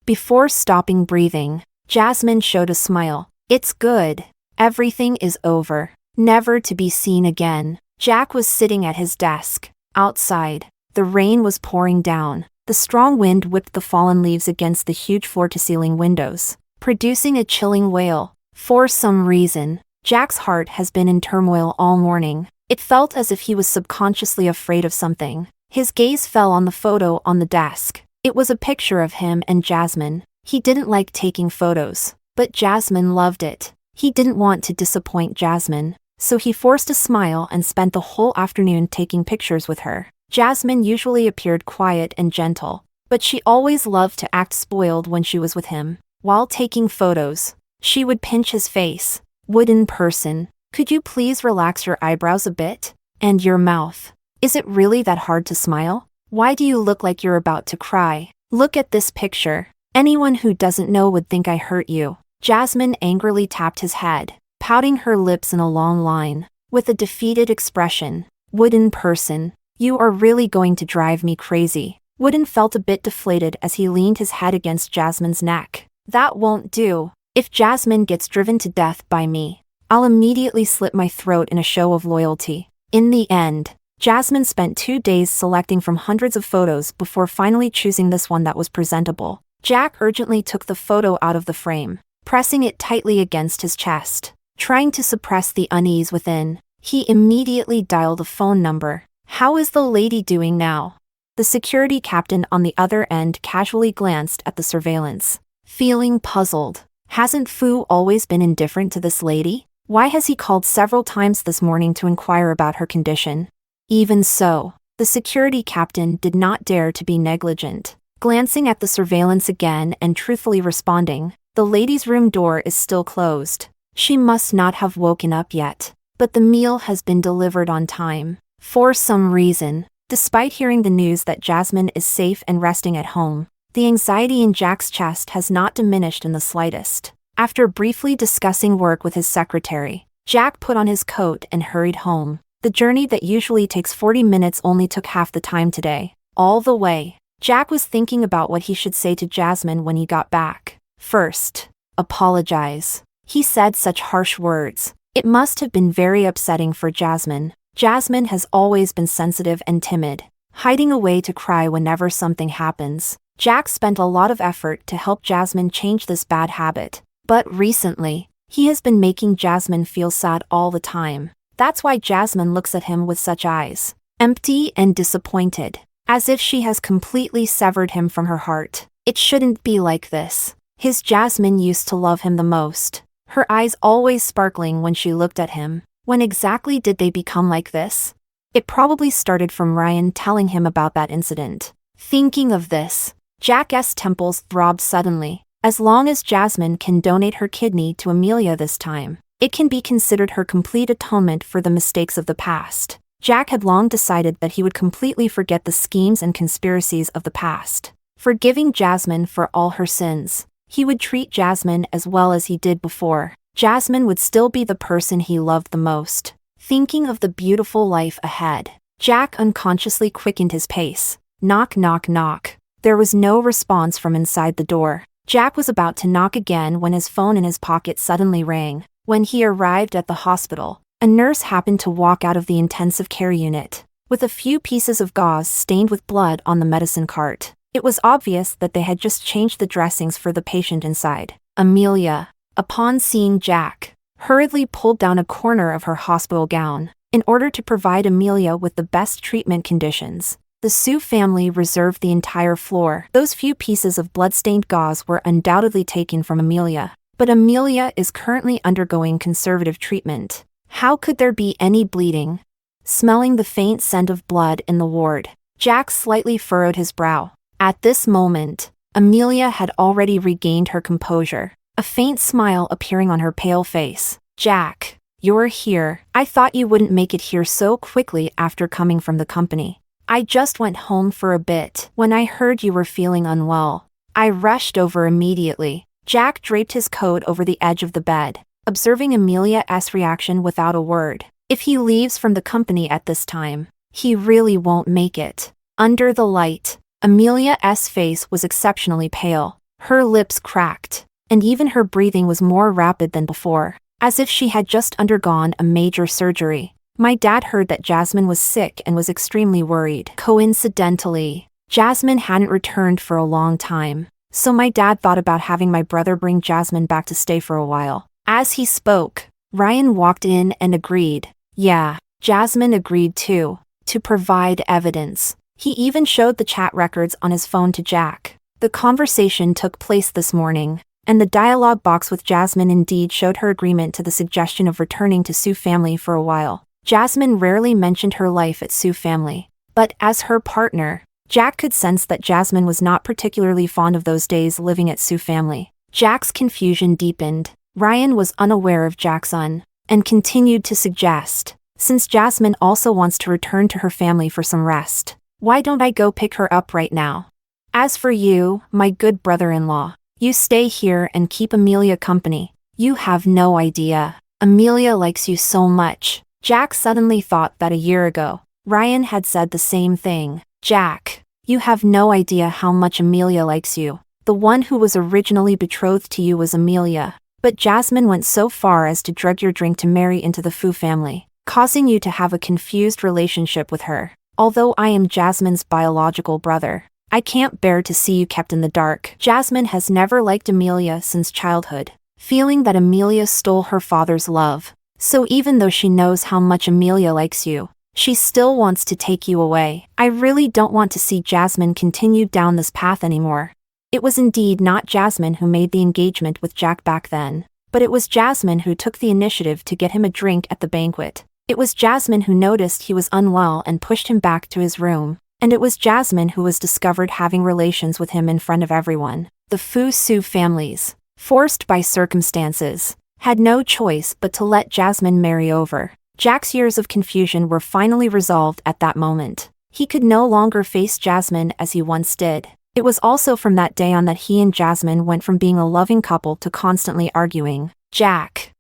Before stopping breathing, Jasmine showed a smile. "It's good. Everything is over. Never to be seen again." Jack was sitting at his desk. Outside, the rain was pouring down. The strong wind whipped the fallen leaves against the huge floor-to-ceiling windows, producing a chilling wail. For some reason, Jack's heart has been in turmoil all morning. It felt as if he was subconsciously afraid of something. His gaze fell on the photo on the desk. It was a picture of him and Jasmine. He didn't like taking photos, but Jasmine loved it. He didn't want to disappoint Jasmine, so he forced a smile and spent the whole afternoon taking pictures with her. Jasmine usually appeared quiet and gentle, but she always loved to act spoiled when she was with him. While taking photos, she would pinch his face. "Wooden person, could you please relax your eyebrows a bit? And your mouth. Is it really that hard to smile? Why do you look like you're about to cry? Look at this picture. Anyone who doesn't know would think I hurt you." Jasmine angrily tapped his head, pouting her lips in a long line, with a defeated expression. "Wooden person, you are really going to drive me crazy." Wooden felt a bit deflated as he leaned his head against Jasmine's neck. "That won't do. If Jasmine gets driven to death by me, I'll immediately slit my throat in a show of loyalty." In the end, Jasmine spent 2 days selecting from hundreds of photos before finally choosing this one that was presentable. Jack urgently took the photo out of the frame, pressing it tightly against his chest. Trying to suppress the unease within, he immediately dialed a phone number. "How is the lady doing now?" The security captain on the other end casually glanced at the surveillance, feeling puzzled. Hasn't Fu always been indifferent to this lady? Why has he called several times this morning to inquire about her condition? Even so, the security captain did not dare to be negligent. Glancing at the surveillance again and truthfully responding, "The lady's room door is still closed. She must not have woken up yet, but the meal has been delivered on time." For some reason, despite hearing the news that Jasmine is safe and resting at home, the anxiety in Jack's chest has not diminished in the slightest. After briefly discussing work with his secretary, Jack put on his coat and hurried home. The journey that usually takes 40 minutes only took half the time today. All the way, Jack was thinking about what he should say to Jasmine when he got back. First, apologize. He said such harsh words. It must have been very upsetting for Jasmine. Jasmine has always been sensitive and timid, hiding away to cry whenever something happens. Jack spent a lot of effort to help Jasmine change this bad habit, but recently, he has been making Jasmine feel sad all the time. That's why Jasmine looks at him with such eyes, empty and disappointed. as if she has completely severed him from her heart. It shouldn't be like this. His Jasmine used to love him the most, her eyes always sparkling when she looked at him. When exactly did they become like this? It probably started from Ryan telling him about that incident. Thinking of this, Jack's temples throbbed suddenly. As long as Jasmine can donate her kidney to Amelia this time, it can be considered her complete atonement for the mistakes of the past. Jack had long decided that he would completely forget the schemes and conspiracies of the past. Forgiving Jasmine for all her sins, he would treat Jasmine as well as he did before. Jasmine would still be the person he loved the most. Thinking of the beautiful life ahead, Jack unconsciously quickened his pace. Knock, knock, knock. There was no response from inside the door. Jack was about to knock again when his phone in his pocket suddenly rang. When he arrived at the hospital, a nurse happened to walk out of the intensive care unit with a few pieces of gauze stained with blood on the medicine cart. It was obvious that they had just changed the dressings for the patient inside. Amelia, upon seeing Jack, hurriedly pulled down a corner of her hospital gown in order to provide Amelia with the best treatment conditions. The Sue family reserved the entire floor. Those few pieces of blood-stained gauze were undoubtedly taken from Amelia, but Amelia is currently undergoing conservative treatment. How could there be any bleeding? Smelling the faint scent of blood in the ward, Jack slightly furrowed his brow. At this moment, Amelia had already regained her composure, a faint smile appearing on her pale face. Jack, you're here. I thought you wouldn't make it here so quickly after coming from the company. I just went home for a bit when I heard you were feeling unwell. I rushed over immediately. Jack draped his coat over the edge of the bed, observing Amelia's reaction without a word. If he leaves from the company at this time, he really won't make it. Under the light, Amelia's face was exceptionally pale. Her lips cracked, and even her breathing was more rapid than before, as if she had just undergone a major surgery. My dad heard that Jasmine was sick and was extremely worried. Coincidentally, Jasmine hadn't returned for a long time, so my dad thought about having my brother bring Jasmine back to stay for a while. As he spoke, Ryan walked in and agreed. Yeah, Jasmine agreed too, to provide evidence. He even showed the chat records on his phone to Jack. The conversation took place this morning, and the dialogue box with Jasmine indeed showed her agreement to the suggestion of returning to Sue family for a while. Jasmine rarely mentioned her life at Sue family, but as her partner, Jack could sense that Jasmine was not particularly fond of those days living at Sue family. Jack's confusion deepened. Ryan was unaware of Jack's and continued to suggest, since Jasmine also wants to return to her family for some rest, why don't I go pick her up right now? As for you, my good brother-in-law, you stay here and keep Amelia company. You have no idea. Amelia likes you so much. Jack suddenly thought that a year ago, Ryan had said the same thing. Jack, you have no idea how much Amelia likes you. The one who was originally betrothed to you was Amelia, but Jasmine went so far as to drug your drink to marry into the Fu family, causing you to have a confused relationship with her. Although I am Jasmine's biological brother, I can't bear to see you kept in the dark. Jasmine has never liked Amelia since childhood, feeling that Amelia stole her father's love. So even though she knows how much Amelia likes you, she still wants to take you away. I really don't want to see Jasmine continue down this path anymore. It was indeed not Jasmine who made the engagement with Jack back then, but it was Jasmine who took the initiative to get him a drink at the banquet. It was Jasmine who noticed he was unwell and pushed him back to his room, and it was Jasmine who was discovered having relations with him in front of everyone. The Fu Su families, forced by circumstances, had no choice but to let Jasmine marry over. Jack's years of confusion were finally resolved at that moment. He could no longer face Jasmine as he once did. It was also from that day on that he and Jasmine went from being a loving couple to constantly arguing. Jack.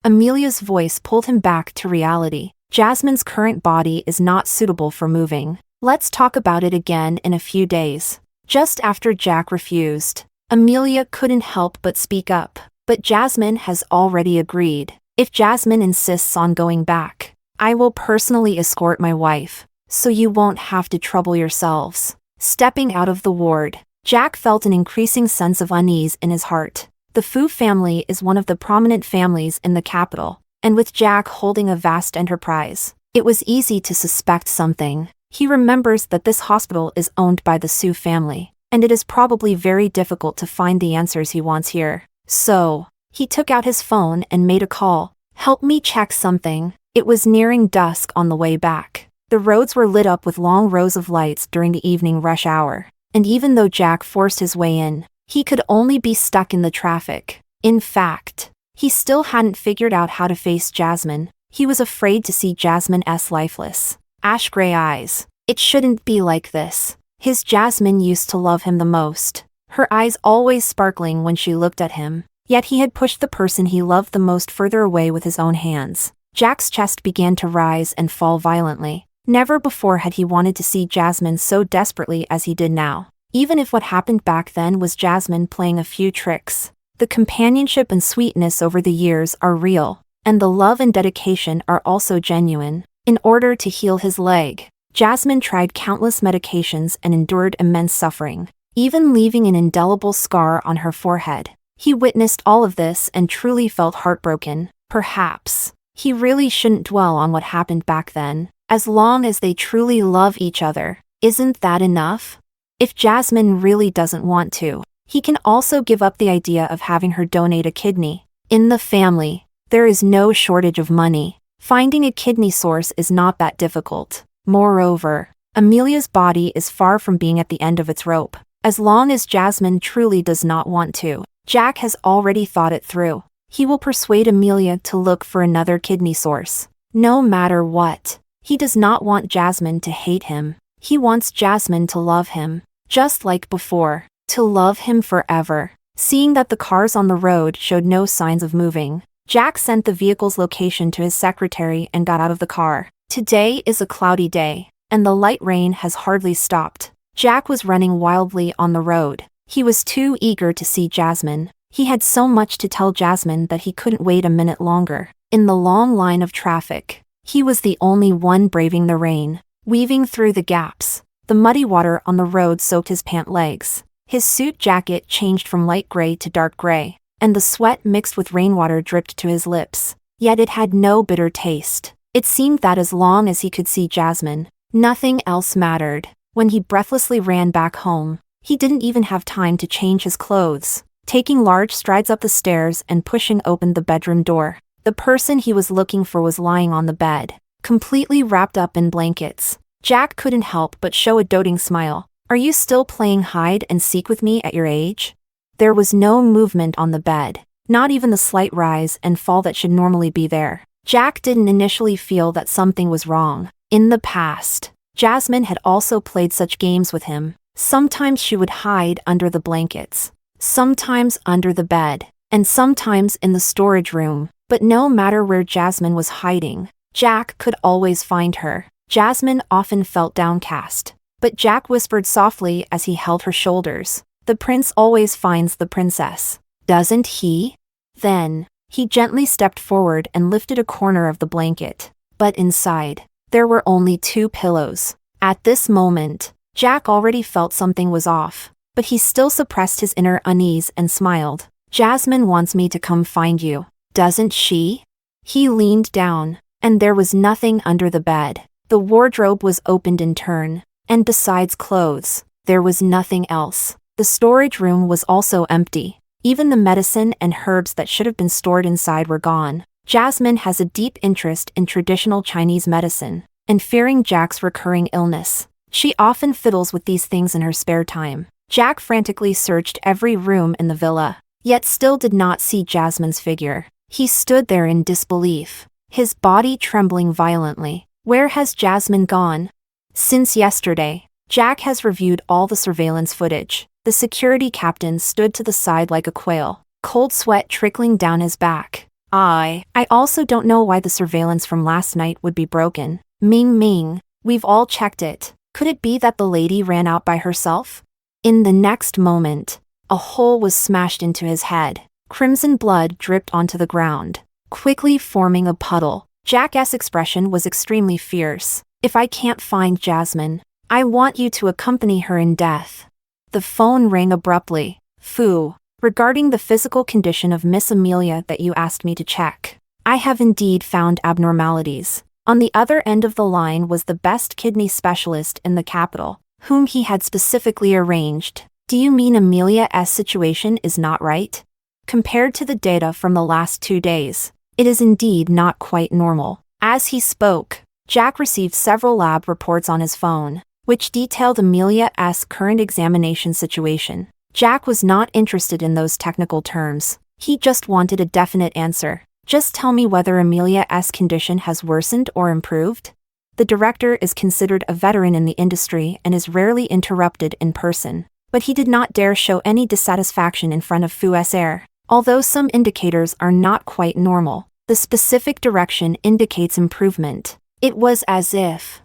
Amelia's voice pulled him back to reality. Jasmine's current body is not suitable for moving. Let's talk about it again in a few days. Just after Jack refused, Amelia couldn't help but speak up. But Jasmine has already agreed. If Jasmine insists on going back, I will personally escort my wife, so you won't have to trouble yourselves. Stepping out of the ward, Jack felt an increasing sense of unease in his heart. The Fu family is one of the prominent families in the capital, and with Jack holding a vast enterprise, it was easy to suspect something. He remembers that this hospital is owned by the Su family, and it is probably very difficult to find the answers he wants here. So, he took out his phone and made a call. "Help me check something." It was nearing dusk on the way back. The roads were lit up with long rows of lights during the evening rush hour, and even though Jack forced his way in, he could only be stuck in the traffic. In fact, he still hadn't figured out how to face Jasmine. He was afraid to see Jasmine's lifeless, ash-gray eyes. It shouldn't be like this. His Jasmine used to love him the most, her eyes always sparkling when she looked at him. Yet he had pushed the person he loved the most further away with his own hands. Jack's chest began to rise and fall violently. Never before had he wanted to see Jasmine so desperately as he did now. Even if what happened back then was Jasmine playing a few tricks, the companionship and sweetness over the years are real, and the love and dedication are also genuine. In order to heal his leg, Jasmine tried countless medications and endured immense suffering, even leaving an indelible scar on her forehead. He witnessed all of this and truly felt heartbroken. Perhaps he really shouldn't dwell on what happened back then. As long as they truly love each other, isn't that enough? If Jasmine really doesn't want to, he can also give up the idea of having her donate a kidney. In the family, there is no shortage of money. Finding a kidney source is not that difficult. Moreover, Amelia's body is far from being at the end of its rope. As long as Jasmine truly does not want to, Jack has already thought it through. He will persuade Amelia to look for another kidney source. No matter what, he does not want Jasmine to hate him. He wants Jasmine to love him, just like before, to love him forever. Seeing that the cars on the road showed no signs of moving, Jack sent the vehicle's location to his secretary and got out of the car. Today is a cloudy day, and the light rain has hardly stopped. Jack was running wildly on the road. He was too eager to see Jasmine. He had so much to tell Jasmine that he couldn't wait a minute longer. In the long line of traffic, he was the only one braving the rain, weaving through the gaps. The muddy water on the road soaked his pant legs. His suit jacket changed from light gray to dark gray, and the sweat mixed with rainwater dripped to his lips. Yet it had no bitter taste. It seemed that as long as he could see Jasmine, nothing else mattered. When he breathlessly ran back home, he didn't even have time to change his clothes. Taking large strides up the stairs and pushing open the bedroom door, the person he was looking for was lying on the bed, completely wrapped up in blankets. Jack couldn't help but show a doting smile. "Are you still playing hide and seek with me at your age?" There was no movement on the bed, not even the slight rise and fall that should normally be there. Jack didn't initially feel that something was wrong. In the past, Jasmine had also played such games with him. Sometimes she would hide under the blankets, sometimes under the bed, and sometimes in the storage room. But no matter where Jasmine was hiding, Jack could always find her. Jasmine often felt downcast, but Jack whispered softly as he held her shoulders, "The prince always finds the princess, doesn't he?" Then, he gently stepped forward and lifted a corner of the blanket. But inside, there were only 2 pillows. At this moment, Jack already felt something was off, but he still suppressed his inner unease and smiled. "Jasmine wants me to come find you, doesn't she?" He leaned down, and there was nothing under the bed. The wardrobe was opened in turn, and besides clothes, there was nothing else. The storage room was also empty. Even the medicine and herbs that should have been stored inside were gone. Jasmine has a deep interest in traditional Chinese medicine, and fearing Jack's recurring illness, she often fiddles with these things in her spare time. Jack frantically searched every room in the villa, yet still did not see Jasmine's figure. He stood there in disbelief, his body trembling violently. Where has Jasmine gone? Since yesterday, Jack has reviewed all the surveillance footage. The security captain stood to the side like a quail, cold sweat trickling down his back. I also don't know why the surveillance from last night would be broken. Ming, we've all checked it. Could it be that the lady ran out by herself? In the next moment, a hole was smashed into his head. Crimson blood dripped onto the ground, quickly forming a puddle. Jack's expression was extremely fierce. "If I can't find Jasmine, I want you to accompany her in death." The phone rang abruptly. "Fu, regarding the physical condition of Miss Amelia that you asked me to check, I have indeed found abnormalities. On the other end of the line was the best kidney specialist in the capital, whom he had specifically arranged. Do you mean Amelia's situation is not right? Compared to the data from the last 2 days, it is indeed not quite normal. As he spoke, Jack received several lab reports on his phone, which detailed Amelia's current examination situation. Jack was not interested in those technical terms. He just wanted a definite answer. Just tell me whether Amelia's condition has worsened or improved. The director is considered a veteran in the industry and is rarely interrupted in person, but he did not dare show any dissatisfaction in front of Fuser. Although some indicators are not quite normal, the specific direction indicates improvement. It was as if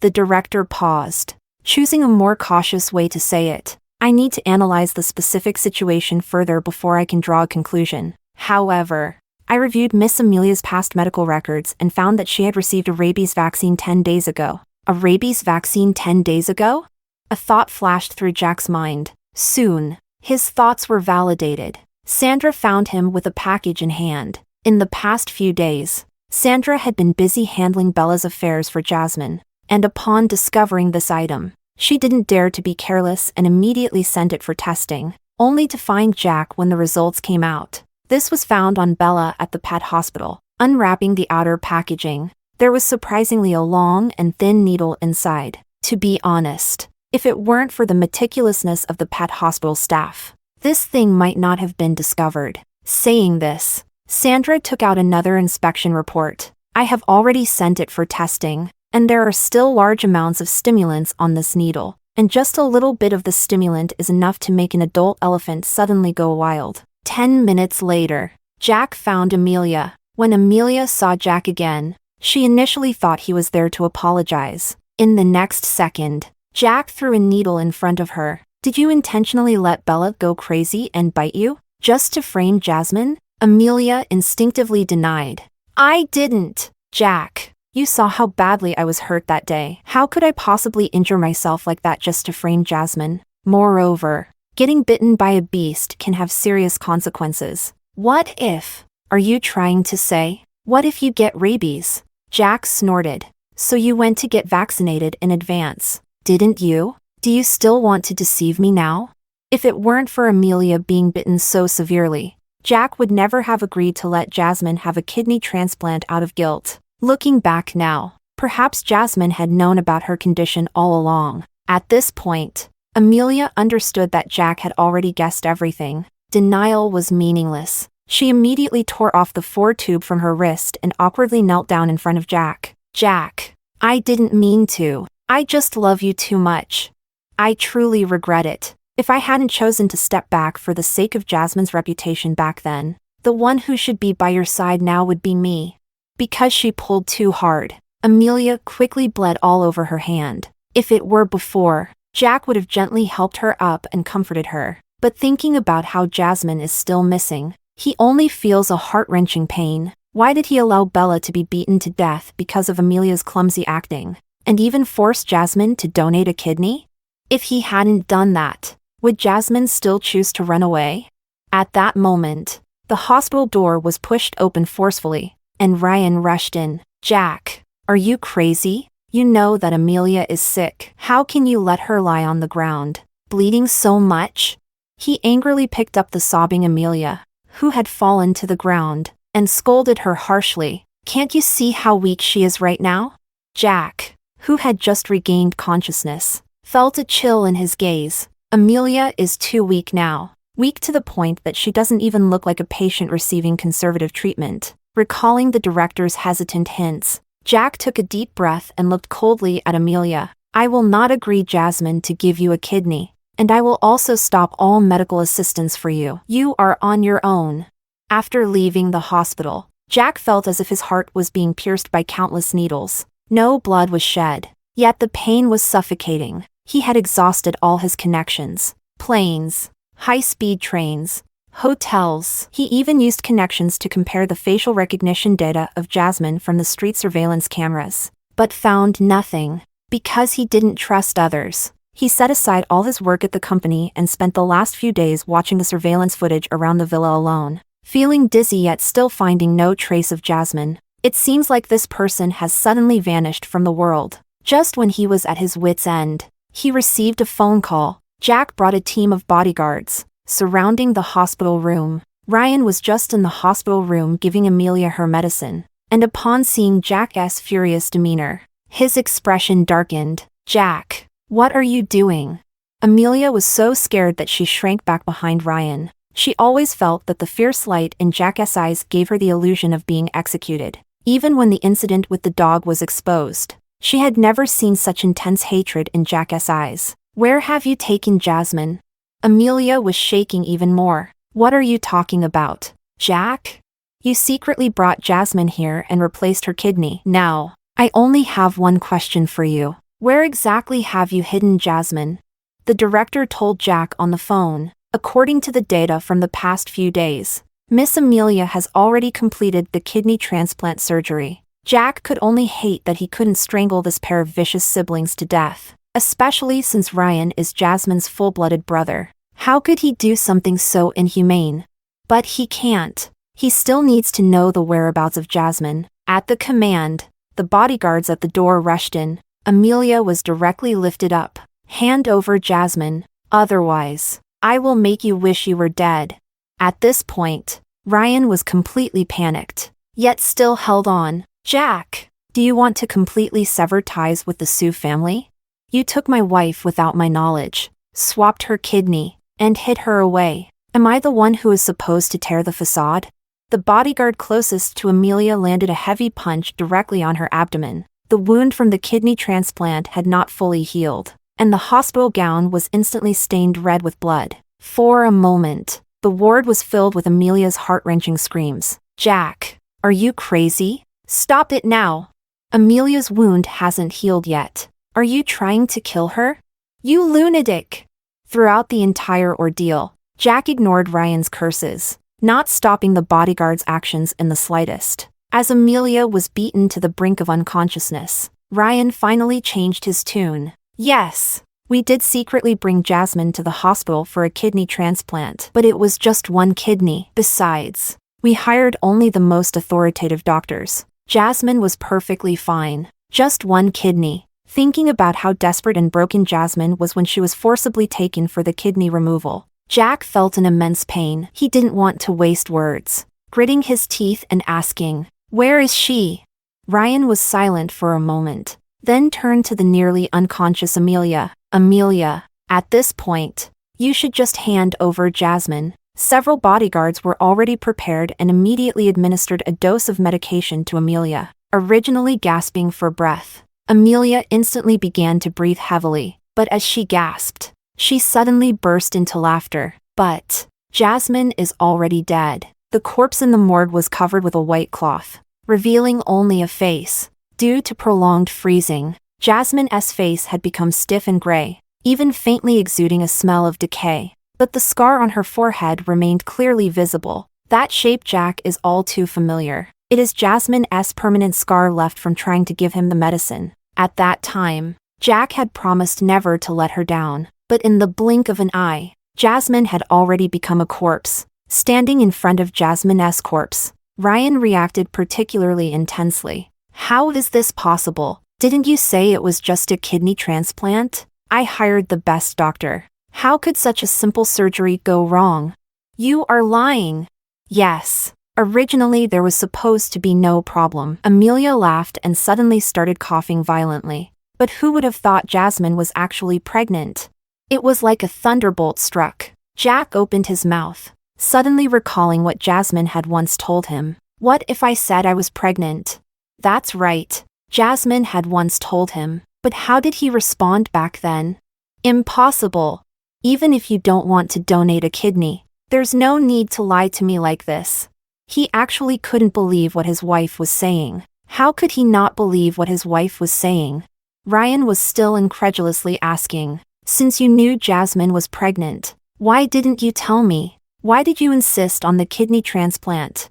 the director paused, choosing a more cautious way to say it. I need to analyze the specific situation further before I can draw a conclusion. However, I reviewed Miss Amelia's past medical records and found that she had received a rabies vaccine 10 days ago. A rabies vaccine 10 days ago? A thought flashed through Jack's mind. Soon, his thoughts were validated. Sandra found him with a package in hand. In the past few days, Sandra had been busy handling Bella's affairs for Jasmine, and upon discovering this item, she didn't dare to be careless and immediately sent it for testing, only to find Jack when the results came out. This was found on Bella at the pet hospital. Unwrapping the outer packaging, there was surprisingly a long and thin needle inside. To be honest, if it weren't for the meticulousness of the pet hospital staff, this thing might not have been discovered. Saying this, Sandra took out another inspection report. I have already sent it for testing, and there are still large amounts of stimulants on this needle, and just a little bit of the stimulant is enough to make an adult elephant suddenly go wild. 10 minutes later, Jack found Amelia. When Amelia saw Jack again, she initially thought he was there to apologize. In the next second, Jack threw a needle in front of her. Did you intentionally let Bella go crazy and bite you, just to frame Jasmine? Amelia instinctively denied. I didn't. Jack, you saw how badly I was hurt that day. How could I possibly injure myself like that just to frame Jasmine? Moreover, getting bitten by a beast can have serious consequences. What if? Are you trying to say? What if you get rabies? Jack snorted. So you went to get vaccinated in advance, didn't you? Do you still want to deceive me now? If it weren't for Amelia being bitten so severely, Jack would never have agreed to let Jasmine have a kidney transplant out of guilt. Looking back now, perhaps Jasmine had known about her condition all along. At this point, Amelia understood that Jack had already guessed everything. Denial was meaningless. She immediately tore off the 4-tube from her wrist and awkwardly knelt down in front of Jack. Jack, I didn't mean to. I just love you too much. I truly regret it. If I hadn't chosen to step back for the sake of Jasmine's reputation back then, the one who should be by your side now would be me. Because she pulled too hard, Amelia quickly bled all over her hand. If it were before, Jack would have gently helped her up and comforted her. But thinking about how Jasmine is still missing, he only feels a heart-wrenching pain. Why did he allow Bella to be beaten to death because of Amelia's clumsy acting, and even force Jasmine to donate a kidney? If he hadn't done that, would Jasmine still choose to run away? At that moment, the hospital door was pushed open forcefully, and Ryan rushed in. Jack, are you crazy? You know that Amelia is sick. How can you let her lie on the ground, bleeding so much? He angrily picked up the sobbing Amelia, who had fallen to the ground, and scolded her harshly. Can't you see how weak she is right now? Jack, who had just regained consciousness, felt a chill in his gaze. Amelia is too weak now. Weak to the point that she doesn't even look like a patient receiving conservative treatment. Recalling the director's hesitant hints, Jack took a deep breath and looked coldly at Amelia. I will not agree, Jasmine, to give you a kidney, and I will also stop all medical assistance for you. You are on your own. After leaving the hospital, Jack felt as if his heart was being pierced by countless needles. No blood was shed, yet the pain was suffocating. He had exhausted all his connections. Planes, high-speed trains, hotels. He even used connections to compare the facial recognition data of Jasmine from the street surveillance cameras, but found nothing. Because he didn't trust others, he set aside all his work at the company and spent the last few days watching the surveillance footage around the villa alone. Feeling dizzy yet still finding no trace of Jasmine, It seems like this person has suddenly vanished from the world. Just when he was at his wit's end, he received a phone call. Jack brought a team of bodyguards surrounding the hospital room. Ryan was just in the hospital room giving Amelia her medicine, and upon seeing Jack's furious demeanor, his expression darkened. "Jack, what are you doing?" Amelia was so scared that she shrank back behind Ryan. She always felt that the fierce light in Jack's eyes gave her the illusion of being executed. Even when the incident with the dog was exposed, she had never seen such intense hatred in Jack's eyes. "Where have you taken Jasmine?" Amelia was shaking even more. "What are you talking about, Jack? You secretly brought Jasmine here and replaced her kidney. Now, I only have one question for you. Where exactly have you hidden Jasmine?" The director told Jack on the phone. According to the data from the past few days, Miss Amelia has already completed the kidney transplant surgery. Jack could only hate that he couldn't strangle this pair of vicious siblings to death, especially since Ryan is Jasmine's full-blooded brother. How could he do something so inhumane? But he can't. He still needs to know the whereabouts of Jasmine. At the command, the bodyguards at the door rushed in. Amelia was directly lifted up. "Hand over Jasmine, otherwise, I will make you wish you were dead." At this point, Ryan was completely panicked, yet still held on. "Jack, do you want to completely sever ties with the Sue family? You took my wife without my knowledge, swapped her kidney, and hid her away. Am I the one who is supposed to tear the facade?" The bodyguard closest to Amelia landed a heavy punch directly on her abdomen. The wound from the kidney transplant had not fully healed, and the hospital gown was instantly stained red with blood. For a moment, the ward was filled with Amelia's heart-wrenching screams. "Jack, are you crazy? Stop it now! Amelia's wound hasn't healed yet. Are you trying to kill her? You lunatic!" Throughout the entire ordeal, Jack ignored Ryan's curses, not stopping the bodyguard's actions in the slightest. As Amelia was beaten to the brink of unconsciousness, Ryan finally changed his tune. "Yes, we did secretly bring Jasmine to the hospital for a kidney transplant, but it was just one kidney. Besides, we hired only the most authoritative doctors. Jasmine was perfectly fine. Just one kidney." Thinking about how desperate and broken Jasmine was when she was forcibly taken for the kidney removal, Jack felt an immense pain. He didn't want to waste words. Gritting his teeth and asking, "Where is she?" Ryan was silent for a moment, then turned to the nearly unconscious Amelia. "Amelia, at this point, you should just hand over Jasmine." Several bodyguards were already prepared and immediately administered a dose of medication to Amelia. Originally gasping for breath, Amelia instantly began to breathe heavily, but as she gasped, she suddenly burst into laughter. "But Jasmine is already dead." The corpse in the morgue was covered with a white cloth, revealing only a face. Due to prolonged freezing, Jasmine's face had become stiff and gray, even faintly exuding a smell of decay. But the scar on her forehead remained clearly visible. That shape Jack is all too familiar. It is Jasmine's permanent scar left from trying to give him the medicine. At that time, Jack had promised never to let her down, but in the blink of an eye, Jasmine had already become a corpse. Standing in front of Jasmine's corpse, Ryan reacted particularly intensely. "How is this possible? Didn't you say it was just a kidney transplant? I hired the best doctor. How could such a simple surgery go wrong? You are lying." "Yes. Originally there was supposed to be no problem." Amelia laughed and suddenly started coughing violently. But who would have thought Jasmine was actually pregnant? It was like a thunderbolt struck. Jack opened his mouth, suddenly recalling what Jasmine had once told him. "What if I said I was pregnant?" That's right, Jasmine had once told him, but how did he respond back then? "Impossible. Even if you don't want to donate a kidney, there's no need to lie to me like this." He actually couldn't believe what his wife was saying. How could he not believe what his wife was saying? Ryan was still incredulously asking, "Since you knew Jasmine was pregnant, why didn't you tell me? Why did you insist on the kidney transplant?"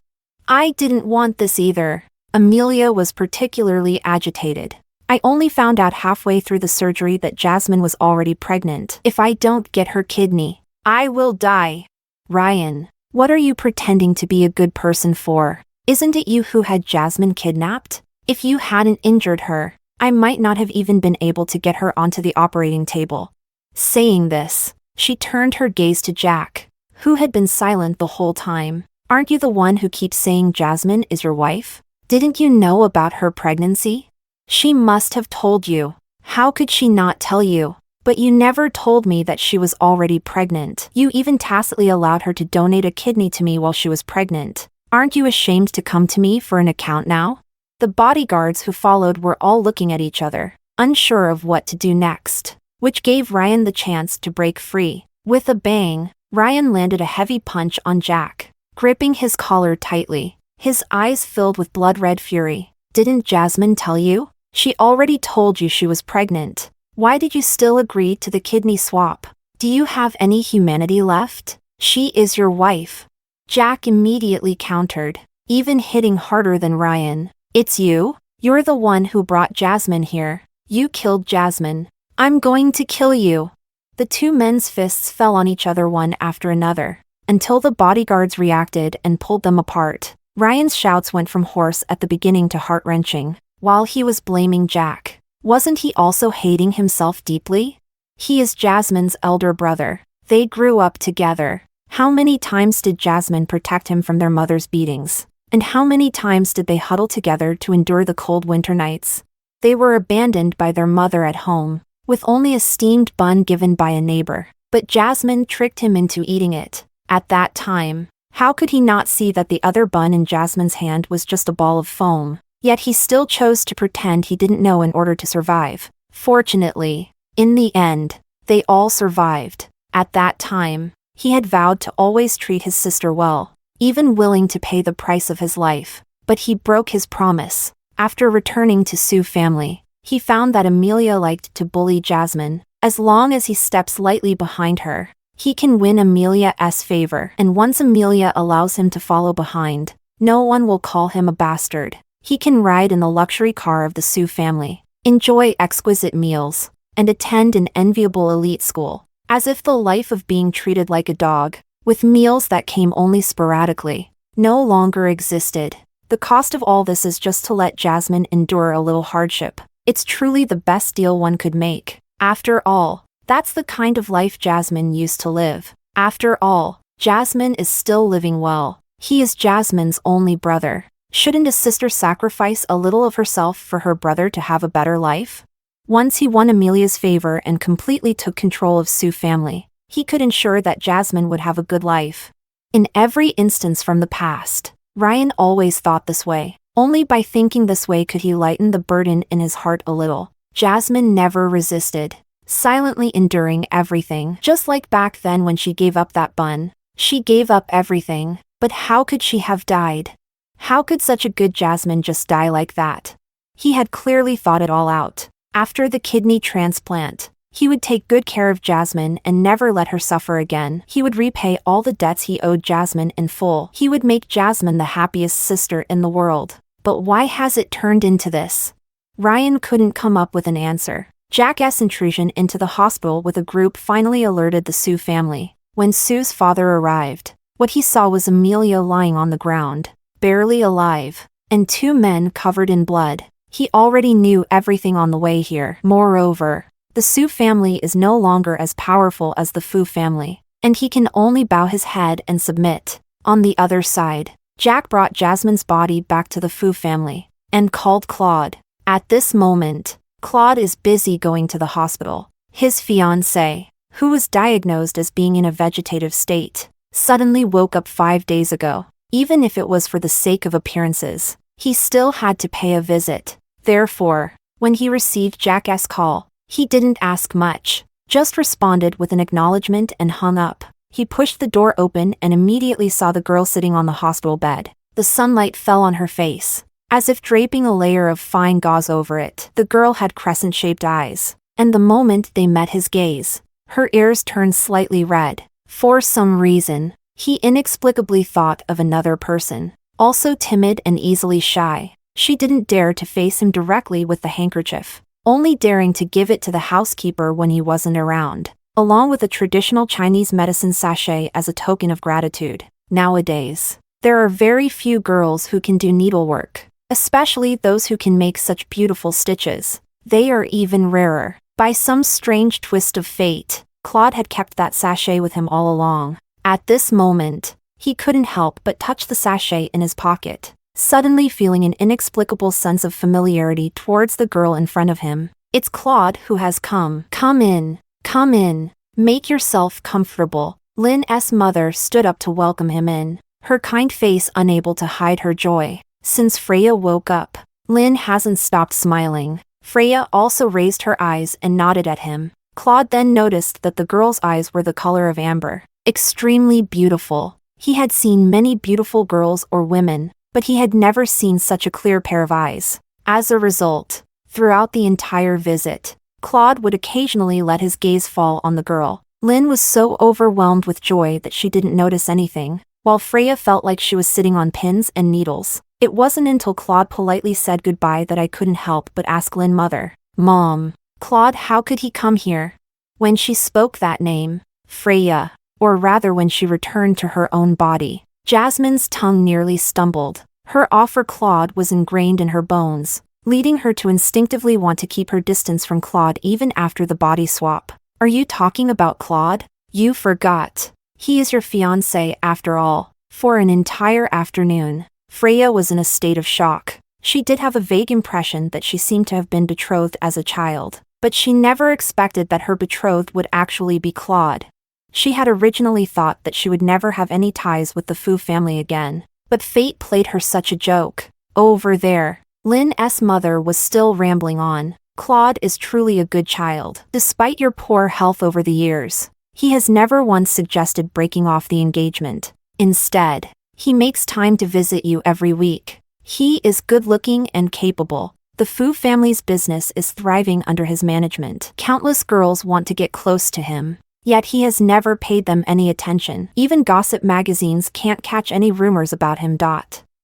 "I didn't want this either." Amelia was particularly agitated. "I only found out halfway through the surgery that Jasmine was already pregnant. If I don't get her kidney, I will die." "Ryan, what are you pretending to be a good person for? Isn't it you who had Jasmine kidnapped? If you hadn't injured her, I might not have even been able to get her onto the operating table." Saying this, she turned her gaze to Jack, who had been silent the whole time. "Aren't you the one who keeps saying Jasmine is your wife? Didn't you know about her pregnancy? She must have told you. How could she not tell you? But you never told me that she was already pregnant. You even tacitly allowed her to donate a kidney to me while she was pregnant. Aren't you ashamed to come to me for an account now?" The bodyguards who followed were all looking at each other, unsure of what to do next, which gave Ryan the chance to break free. With a bang, Ryan landed a heavy punch on Jack, gripping his collar tightly, his eyes filled with blood-red fury. "Didn't Jasmine tell you? She already told you she was pregnant. Why did you still agree to the kidney swap? Do you have any humanity left? She is your wife." Jack immediately countered, even hitting harder than Ryan. "It's you? You're the one who brought Jasmine here. You killed Jasmine. I'm going to kill you." The two men's fists fell on each other one after another, until the bodyguards reacted and pulled them apart. Ryan's shouts went from hoarse at the beginning to heart-wrenching. While he was blaming Jack, wasn't he also hating himself deeply? He is Jasmine's elder brother. They grew up together. How many times did Jasmine protect him from their mother's beatings? And how many times did they huddle together to endure the cold winter nights? They were abandoned by their mother at home, with only a steamed bun given by a neighbor. But Jasmine tricked him into eating it. At that time, how could he not see that the other bun in Jasmine's hand was just a ball of foam? Yet he still chose to pretend he didn't know in order to survive. Fortunately, in the end, they all survived. At that time, he had vowed to always treat his sister well, even willing to pay the price of his life. But he broke his promise. After returning to Sue's family, he found that Amelia liked to bully Jasmine. As long as he steps lightly behind her, he can win Amelia's favor. And once Amelia allows him to follow behind, no one will call him a bastard. He can ride in the luxury car of the Sue family, enjoy exquisite meals, and attend an enviable elite school, as if the life of being treated like a dog, with meals that came only sporadically, no longer existed. The cost of all this is just to let Jasmine endure a little hardship. It's truly the best deal one could make. After all, that's the kind of life Jasmine used to live. After all, Jasmine is still living well. He is Jasmine's only brother. Shouldn't a sister sacrifice a little of herself for her brother to have a better life? Once he won Amelia's favor and completely took control of Sue's family, he could ensure that Jasmine would have a good life. In every instance from the past, Ryan always thought this way. Only by thinking this way could he lighten the burden in his heart a little. Jasmine never resisted, silently enduring everything. Just like back then when she gave up that bun. She gave up everything, but how could she have died? How could such a good Jasmine just die like that? He had clearly thought it all out. After the kidney transplant, he would take good care of Jasmine and never let her suffer again. He would repay all the debts he owed Jasmine in full. He would make Jasmine the happiest sister in the world. But why has it turned into this? Ryan couldn't come up with an answer. Jack's intrusion into the hospital with a group finally alerted the Sue family. When Sue's father arrived, what he saw was Amelia lying on the ground, barely alive, and two men covered in blood. He already knew everything on the way here. Moreover, the Sue family is no longer as powerful as the Fu family, and he can only bow his head and submit. On the other side, Jack brought Jasmine's body back to the Fu family, and called Claude. At this moment, Claude is busy going to the hospital. His fiancée, who was diagnosed as being in a vegetative state, suddenly woke up 5 days ago. Even if it was for the sake of appearances, he still had to pay a visit. Therefore, when he received Jack's call, he didn't ask much, just responded with an acknowledgement and hung up. He pushed the door open and immediately saw the girl sitting on the hospital bed. The sunlight fell on her face, as if draping a layer of fine gauze over it. The girl had crescent-shaped eyes, and the moment they met his gaze, her ears turned slightly red. For some reason, he inexplicably thought of another person, also timid and easily shy. She didn't dare to face him directly with the handkerchief, only daring to give it to the housekeeper when he wasn't around, along with a traditional Chinese medicine sachet as a token of gratitude. Nowadays, There are very few girls who can do needlework, especially those who can make such beautiful stitches. They are even rarer. By some strange twist of fate, Claude had kept that sachet with him all along. At this moment, he couldn't help but touch the sachet in his pocket, suddenly feeling an inexplicable sense of familiarity towards the girl in front of him. It's Claude who has come. Come in. Come in. Make yourself comfortable. Lynn's mother stood up to welcome him in, her kind face unable to hide her joy. Since Freya woke up, Lynn hasn't stopped smiling. Freya also raised her eyes and nodded at him. Claude then noticed that the girl's eyes were the color of amber. Extremely beautiful. He had seen many beautiful girls or women, but he had never seen such a clear pair of eyes. As a result, throughout the entire visit, Claude would occasionally let his gaze fall on the girl. Lynn was so overwhelmed with joy that she didn't notice anything, while Freya felt like she was sitting on pins and needles. It wasn't until Claude politely said goodbye that I couldn't help but ask Lynn mother, Mom, Claude, how could he come here? When she spoke that name, Freya, or rather when she returned to her own body, Jasmine's tongue nearly stumbled. Her awe for Claude was ingrained in her bones, leading her to instinctively want to keep her distance from Claude even after the body swap. Are you talking about Claude? You forgot. He is your fiancé after all. For an entire afternoon, Freya was in a state of shock. She did have a vague impression that she seemed to have been betrothed as a child, but she never expected that her betrothed would actually be Claude. She had originally thought that she would never have any ties with the Fu family again, but fate played her such a joke. Over there, Lynn's mother was still rambling on. Claude is truly a good child. Despite your poor health over the years, he has never once suggested breaking off the engagement. Instead, he makes time to visit you every week. He is good-looking and capable. The Fu family's business is thriving under his management. Countless girls want to get close to him, yet he has never paid them any attention. Even gossip magazines can't catch any rumors about him.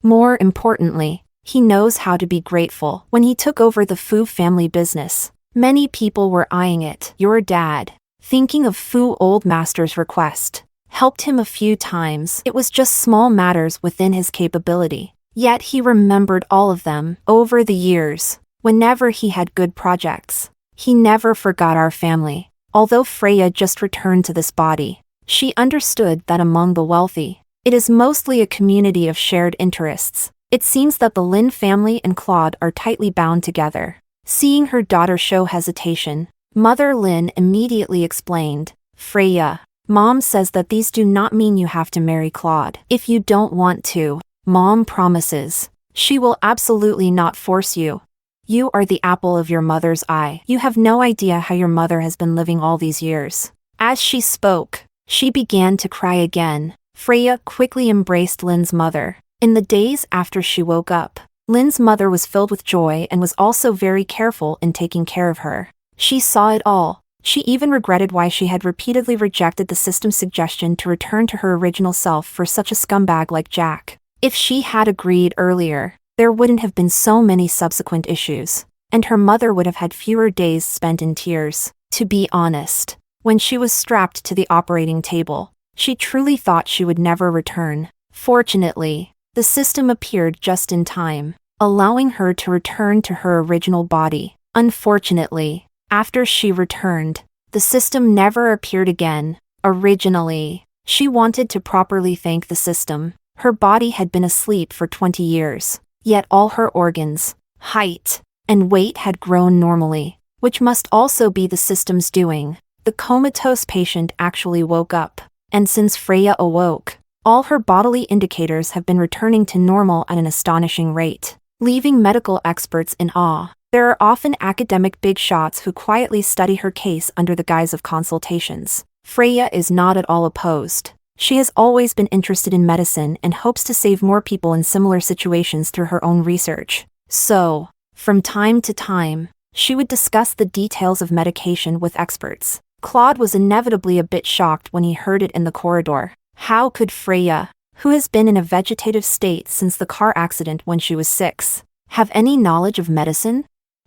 More importantly, he knows how to be grateful. When he took over the Fu family business, many people were eyeing it. Your dad, thinking of Fu old master's request, helped him a few times. It was just small matters within his capability. Yet he remembered all of them. Over the years, whenever he had good projects, he never forgot our family. Although Freya just returned to this body, she understood that among the wealthy, it is mostly a community of shared interests. It seems that the Lin family and Claude are tightly bound together. Seeing her daughter show hesitation, Mother Lin immediately explained, Freya, Mom says that these do not mean you have to marry Claude. If you don't want to, Mom promises, she will absolutely not force you. You are the apple of your mother's eye. You have no idea how your mother has been living all these years. As she spoke, she began to cry again. Freya quickly embraced Lin's mother. In the days after she woke up, Lin's mother was filled with joy and was also very careful in taking care of her. She saw it all. She even regretted why she had repeatedly rejected the system's suggestion to return to her original self for such a scumbag like Jack. If she had agreed earlier, there wouldn't have been so many subsequent issues, and her mother would have had fewer days spent in tears. To be honest, when she was strapped to the operating table, she truly thought she would never return. Fortunately, the system appeared just in time, allowing her to return to her original body. Unfortunately, after she returned, the system never appeared again. Originally, she wanted to properly thank the system. Her body had been asleep for 20 years, yet all her organs, height, and weight had grown normally, which must also be the system's doing. The comatose patient actually woke up, and since Freya awoke, all her bodily indicators have been returning to normal at an astonishing rate, leaving medical experts in awe. There are often academic big shots who quietly study her case under the guise of consultations. Freya is not at all opposed. She has always been interested in medicine and hopes to save more people in similar situations through her own research. So, from time to time, she would discuss the details of medication with experts. Claude was inevitably a bit shocked when he heard it in the corridor. How could Freya, who has been in a vegetative state since the car accident when she was 6, have any knowledge of medicine?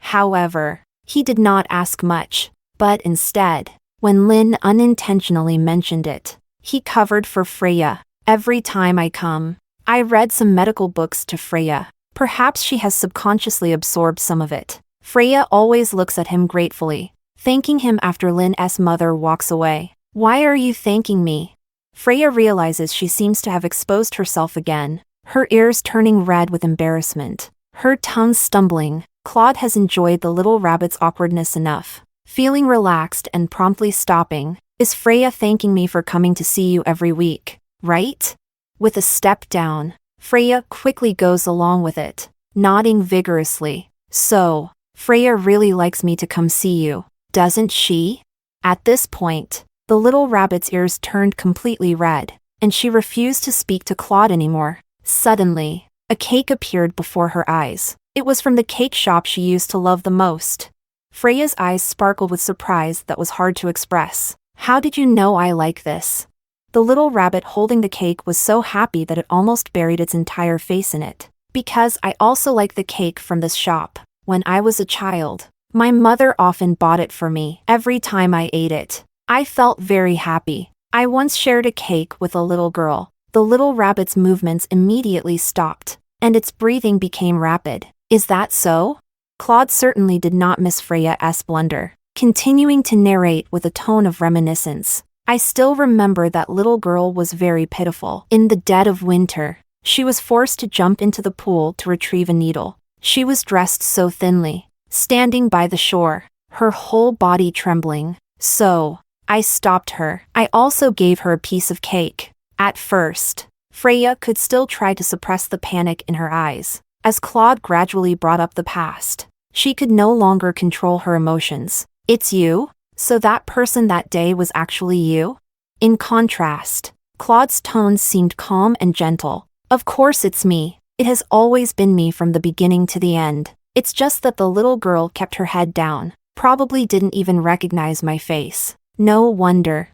However, he did not ask much, but instead, when Lin unintentionally mentioned it, he covered for Freya. Every time I come, I read some medical books to Freya. Perhaps she has subconsciously absorbed some of it. Freya always looks at him gratefully, thanking him after Lynn's mother walks away. Why are you thanking me? Freya realizes she seems to have exposed herself again, her ears turning red with embarrassment, her tongue stumbling. Claude has enjoyed the little rabbit's awkwardness enough. Feeling relaxed and promptly stopping, is Freya thanking me for coming to see you every week, right? With a step down, Freya quickly goes along with it, nodding vigorously. So, Freya really likes me to come see you, doesn't she? At this point, the little rabbit's ears turned completely red, and she refused to speak to Claude anymore. Suddenly, a cake appeared before her eyes. It was from the cake shop she used to love the most. Freya's eyes sparkled with surprise that was hard to express. How did you know I like this? The little rabbit holding the cake was so happy that it almost buried its entire face in it. Because I also like the cake from this shop. When I was a child, my mother often bought it for me every time I ate it. I felt very happy. I once shared a cake with a little girl. The little rabbit's movements immediately stopped, and its breathing became rapid. Is that so? Claude certainly did not miss Freya's blunder, continuing to narrate with a tone of reminiscence. I still remember that little girl was very pitiful. In the dead of winter, she was forced to jump into the pool to retrieve a needle. She was dressed so thinly, standing by the shore, her whole body trembling. So, I stopped her. I also gave her a piece of cake. At first, Freya could still try to suppress the panic in her eyes. As Claude gradually brought up the past, she could no longer control her emotions. It's you? So that person that day was actually you? In contrast, Claude's tone seemed calm and gentle. Of course it's me. It has always been me from the beginning to the end. It's just that the little girl kept her head down, probably didn't even recognize my face. No wonder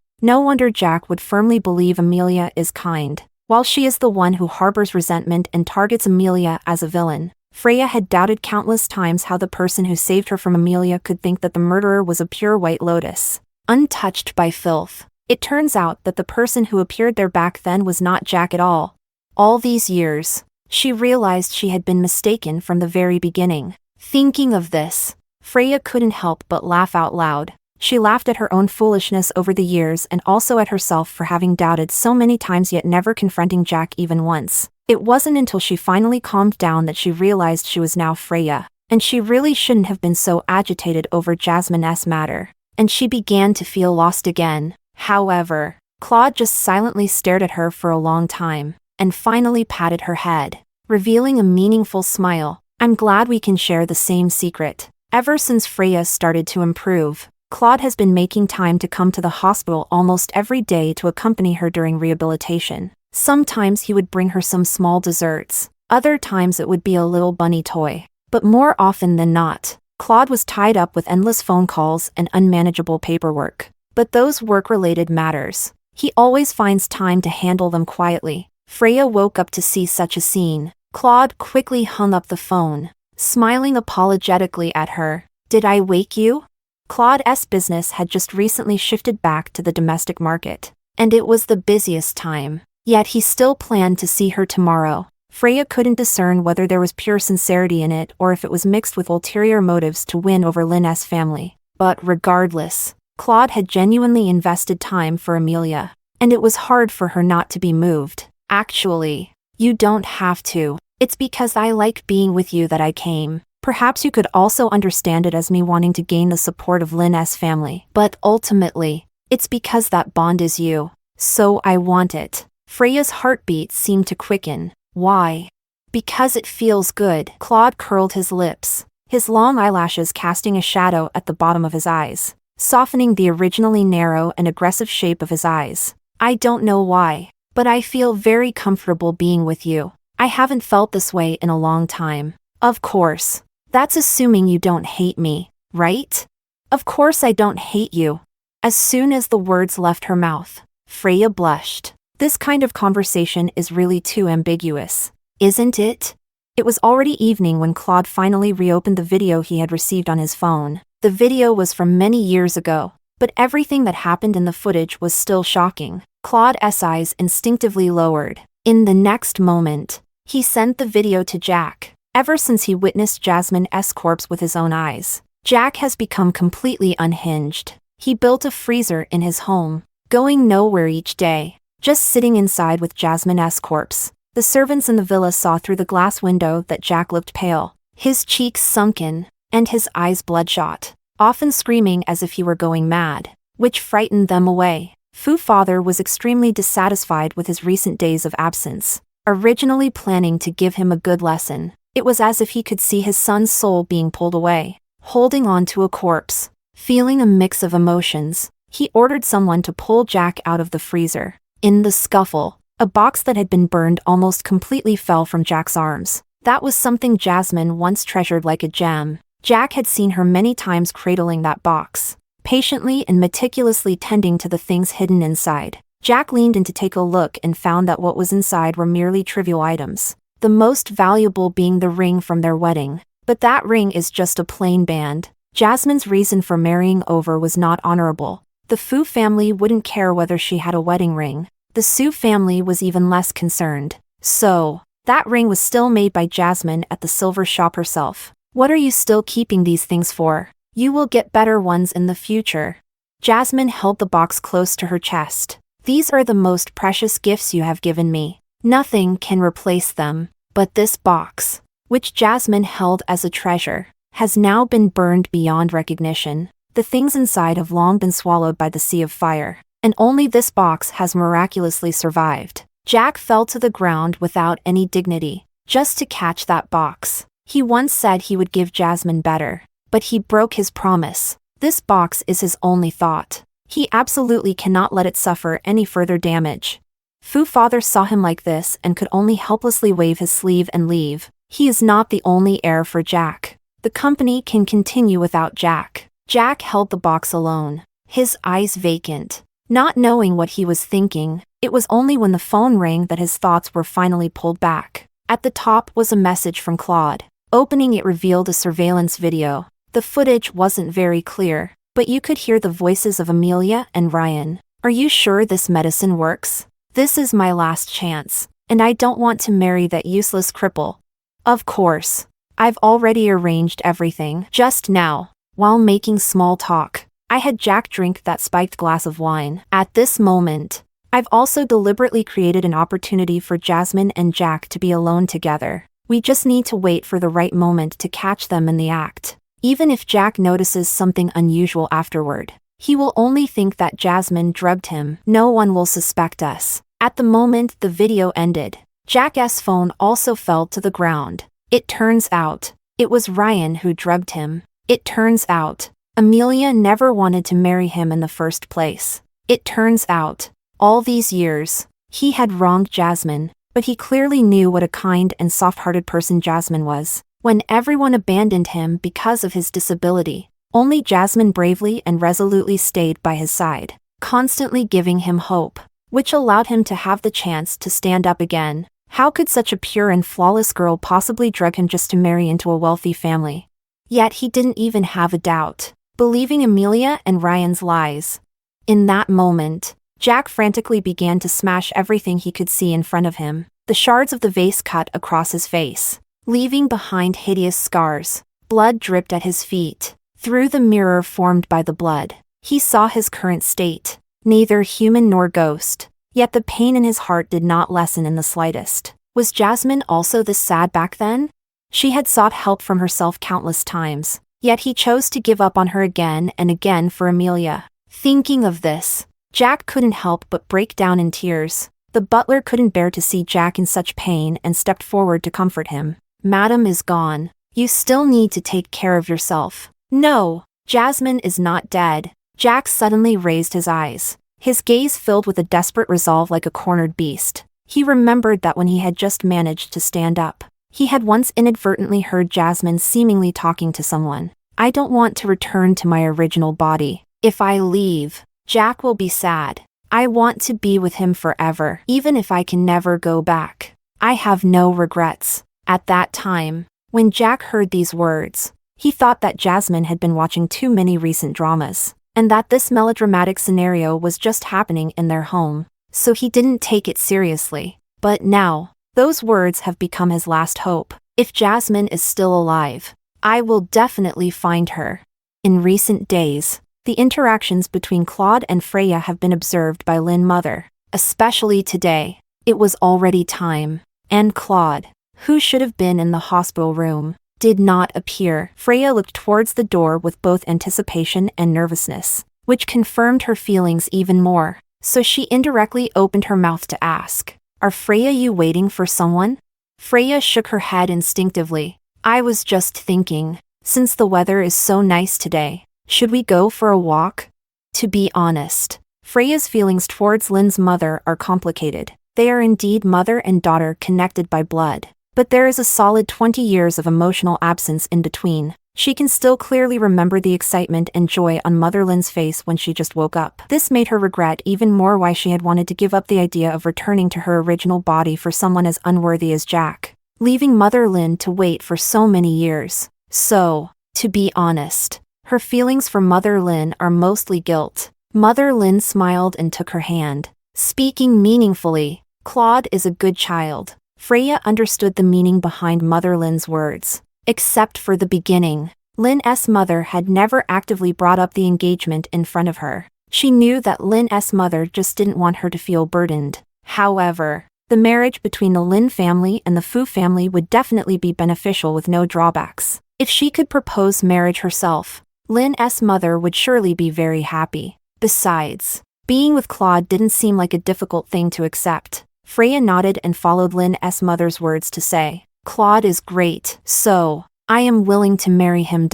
Jack would firmly believe Amelia is kind, while she is the one who harbors resentment and targets Amelia as a villain. Freya had doubted countless times how the person who saved her from Amelia could think that the murderer was a pure white lotus, untouched by filth. It turns out that the person who appeared there back then was not Jack at all. All these years, she realized she had been mistaken from the very beginning. Thinking of this, Freya couldn't help but laugh out loud. She laughed at her own foolishness over the years and also at herself for having doubted so many times yet never confronting Jack even once. It wasn't until she finally calmed down that she realized she was now Freya, and she really shouldn't have been so agitated over Jasmine's matter. And she began to feel lost again. However, Claude just silently stared at her for a long time, and finally patted her head, revealing a meaningful smile. I'm glad we can share the same secret. Ever since Freya started to improve, Claude has been making time to come to the hospital almost every day to accompany her during rehabilitation. Sometimes he would bring her some small desserts, other times it would be a little bunny toy. But more often than not, Claude was tied up with endless phone calls and unmanageable paperwork. But those work-related matters, he always finds time to handle them quietly. Freya woke up to see such a scene. Claude quickly hung up the phone, smiling apologetically at her. Did I wake you? Claude's business had just recently shifted back to the domestic market, and it was the busiest time. Yet he still planned to see her tomorrow. Freya couldn't discern whether there was pure sincerity in it or if it was mixed with ulterior motives to win over Lynn's family. But regardless, Claude had genuinely invested time for Amelia, and it was hard for her not to be moved. Actually, you don't have to. It's because I like being with you that I came. Perhaps you could also understand it as me wanting to gain the support of Lynn's family. But ultimately, it's because that bond is you. So I want it. Freya's heartbeat seemed to quicken. Why? Because it feels good. Claude curled his lips, his long eyelashes casting a shadow at the bottom of his eyes, softening the originally narrow and aggressive shape of his eyes. I don't know why, but I feel very comfortable being with you. I haven't felt this way in a long time. Of course. That's assuming you don't hate me, right? Of course I don't hate you. As soon as the words left her mouth, Freya blushed. This kind of conversation is really too ambiguous, isn't it? It was already evening when Claude finally reopened the video he had received on his phone. The video was from many years ago, but everything that happened in the footage was still shocking. Claude's eyes instinctively lowered. In the next moment, he sent the video to Jack. Ever since he witnessed Jasmine's corpse with his own eyes, Jack has become completely unhinged. He built a freezer in his home, going nowhere each day, just sitting inside with Jasmine's corpse. The servants in the villa saw through the glass window that Jack looked pale, his cheeks sunken, and his eyes bloodshot, often screaming as if he were going mad, which frightened them away. Fu's father was extremely dissatisfied with his recent days of absence, originally planning to give him a good lesson. It was as if he could see his son's soul being pulled away, holding on to a corpse. Feeling a mix of emotions, he ordered someone to pull Jack out of the freezer. In the scuffle, a box that had been burned almost completely fell from Jack's arms. That was something Jasmine once treasured like a gem. Jack had seen her many times cradling that box, patiently and meticulously tending to the things hidden inside. Jack leaned in to take a look and found that what was inside were merely trivial items, the most valuable being the ring from their wedding. But that ring is just a plain band. Jasmine's reason for marrying over was not honorable. The Fu family wouldn't care whether she had a wedding ring. The Su family was even less concerned. So, that ring was still made by Jasmine at the silver shop herself. What are you still keeping these things for? You will get better ones in the future. Jasmine held the box close to her chest. These are the most precious gifts you have given me. Nothing can replace them. But this box, which Jasmine held as a treasure, has now been burned beyond recognition. The things inside have long been swallowed by the sea of fire, and only this box has miraculously survived. Jack fell to the ground without any dignity, just to catch that box. He once said he would give Jasmine better, but he broke his promise. This box is his only thought. He absolutely cannot let it suffer any further damage. Fu's father saw him like this and could only helplessly wave his sleeve and leave. He is not the only heir for Jack. The company can continue without Jack. Jack held the box alone, his eyes vacant, not knowing what he was thinking. It was only when the phone rang that his thoughts were finally pulled back. At the top was a message from Claude. Opening it revealed a surveillance video. The footage wasn't very clear, but you could hear the voices of Amelia and Ryan. Are you sure this medicine works? This is my last chance, and I don't want to marry that useless cripple. Of course. I've already arranged everything. Just now, while making small talk, I had Jack drink that spiked glass of wine. At this moment, I've also deliberately created an opportunity for Jasmine and Jack to be alone together. We just need to wait for the right moment to catch them in the act. Even if Jack notices something unusual afterward, he will only think that Jasmine drugged him. No one will suspect us. At the moment the video ended, Jack's phone also fell to the ground. It turns out, it was Ryan who drugged him. It turns out, Amelia never wanted to marry him in the first place. It turns out, all these years, he had wronged Jasmine, but he clearly knew what a kind and soft-hearted person Jasmine was. When everyone abandoned him because of his disability, only Jasmine bravely and resolutely stayed by his side, constantly giving him hope, which allowed him to have the chance to stand up again. How could such a pure and flawless girl possibly drug him just to marry into a wealthy family? Yet he didn't even have a doubt, believing Amelia and Ryan's lies. In that moment, Jack frantically began to smash everything he could see in front of him. The shards of the vase cut across his face, leaving behind hideous scars. Blood dripped at his feet. Through the mirror formed by the blood, he saw his current state, neither human nor ghost. Yet the pain in his heart did not lessen in the slightest. Was Jasmine also this sad back then? She had sought help from herself countless times, yet he chose to give up on her again and again for Amelia. Thinking of this, Jack couldn't help but break down in tears. The butler couldn't bear to see Jack in such pain and stepped forward to comfort him. Madam is gone. You still need to take care of yourself. No, Jasmine is not dead. Jack suddenly raised his eyes, his gaze filled with a desperate resolve like a cornered beast. He remembered that when he had just managed to stand up, he had once inadvertently heard Jasmine seemingly talking to someone. I don't want to return to my original body. If I leave, Jack will be sad. I want to be with him forever, even if I can never go back. I have no regrets. At that time, when Jack heard these words, he thought that Jasmine had been watching too many recent dramas, and that this melodramatic scenario was just happening in their home, so he didn't take it seriously. But now, those words have become his last hope. If Jasmine is still alive, I will definitely find her. In recent days, the interactions between Claude and Freya have been observed by Lynn Mother. Especially today. It was already time. And Claude, who should have been in the hospital room, did not appear. Freya looked towards the door with both anticipation and nervousness, which confirmed her feelings even more. So she indirectly opened her mouth to ask, "Are Freya you waiting for someone?" Freya shook her head instinctively. "I was just thinking, since the weather is so nice today, should we go for a walk?" To be honest, Freya's feelings towards Lynn's mother are complicated. They are indeed mother and daughter connected by blood. But there is a solid 20 years of emotional absence in between. She can still clearly remember the excitement and joy on Mother Lynn's face when she just woke up. This made her regret even more why she had wanted to give up the idea of returning to her original body for someone as unworthy as Jack, leaving Mother Lynn to wait for so many years. So, to be honest, her feelings for Mother Lynn are mostly guilt. Mother Lynn smiled and took her hand, speaking meaningfully. Claude is a good child. Freya understood the meaning behind Mother Lynn's words. Except for the beginning, Lynn's mother had never actively brought up the engagement in front of her. She knew that Lynn's mother just didn't want her to feel burdened. However, the marriage between the Lynn family and the Fu family would definitely be beneficial with no drawbacks. If she could propose marriage herself, Lynn's mother would surely be very happy. Besides, being with Claude didn't seem like a difficult thing to accept. Freya nodded and followed Lynn's mother's words to say, "Claude is great, so I am willing to marry him."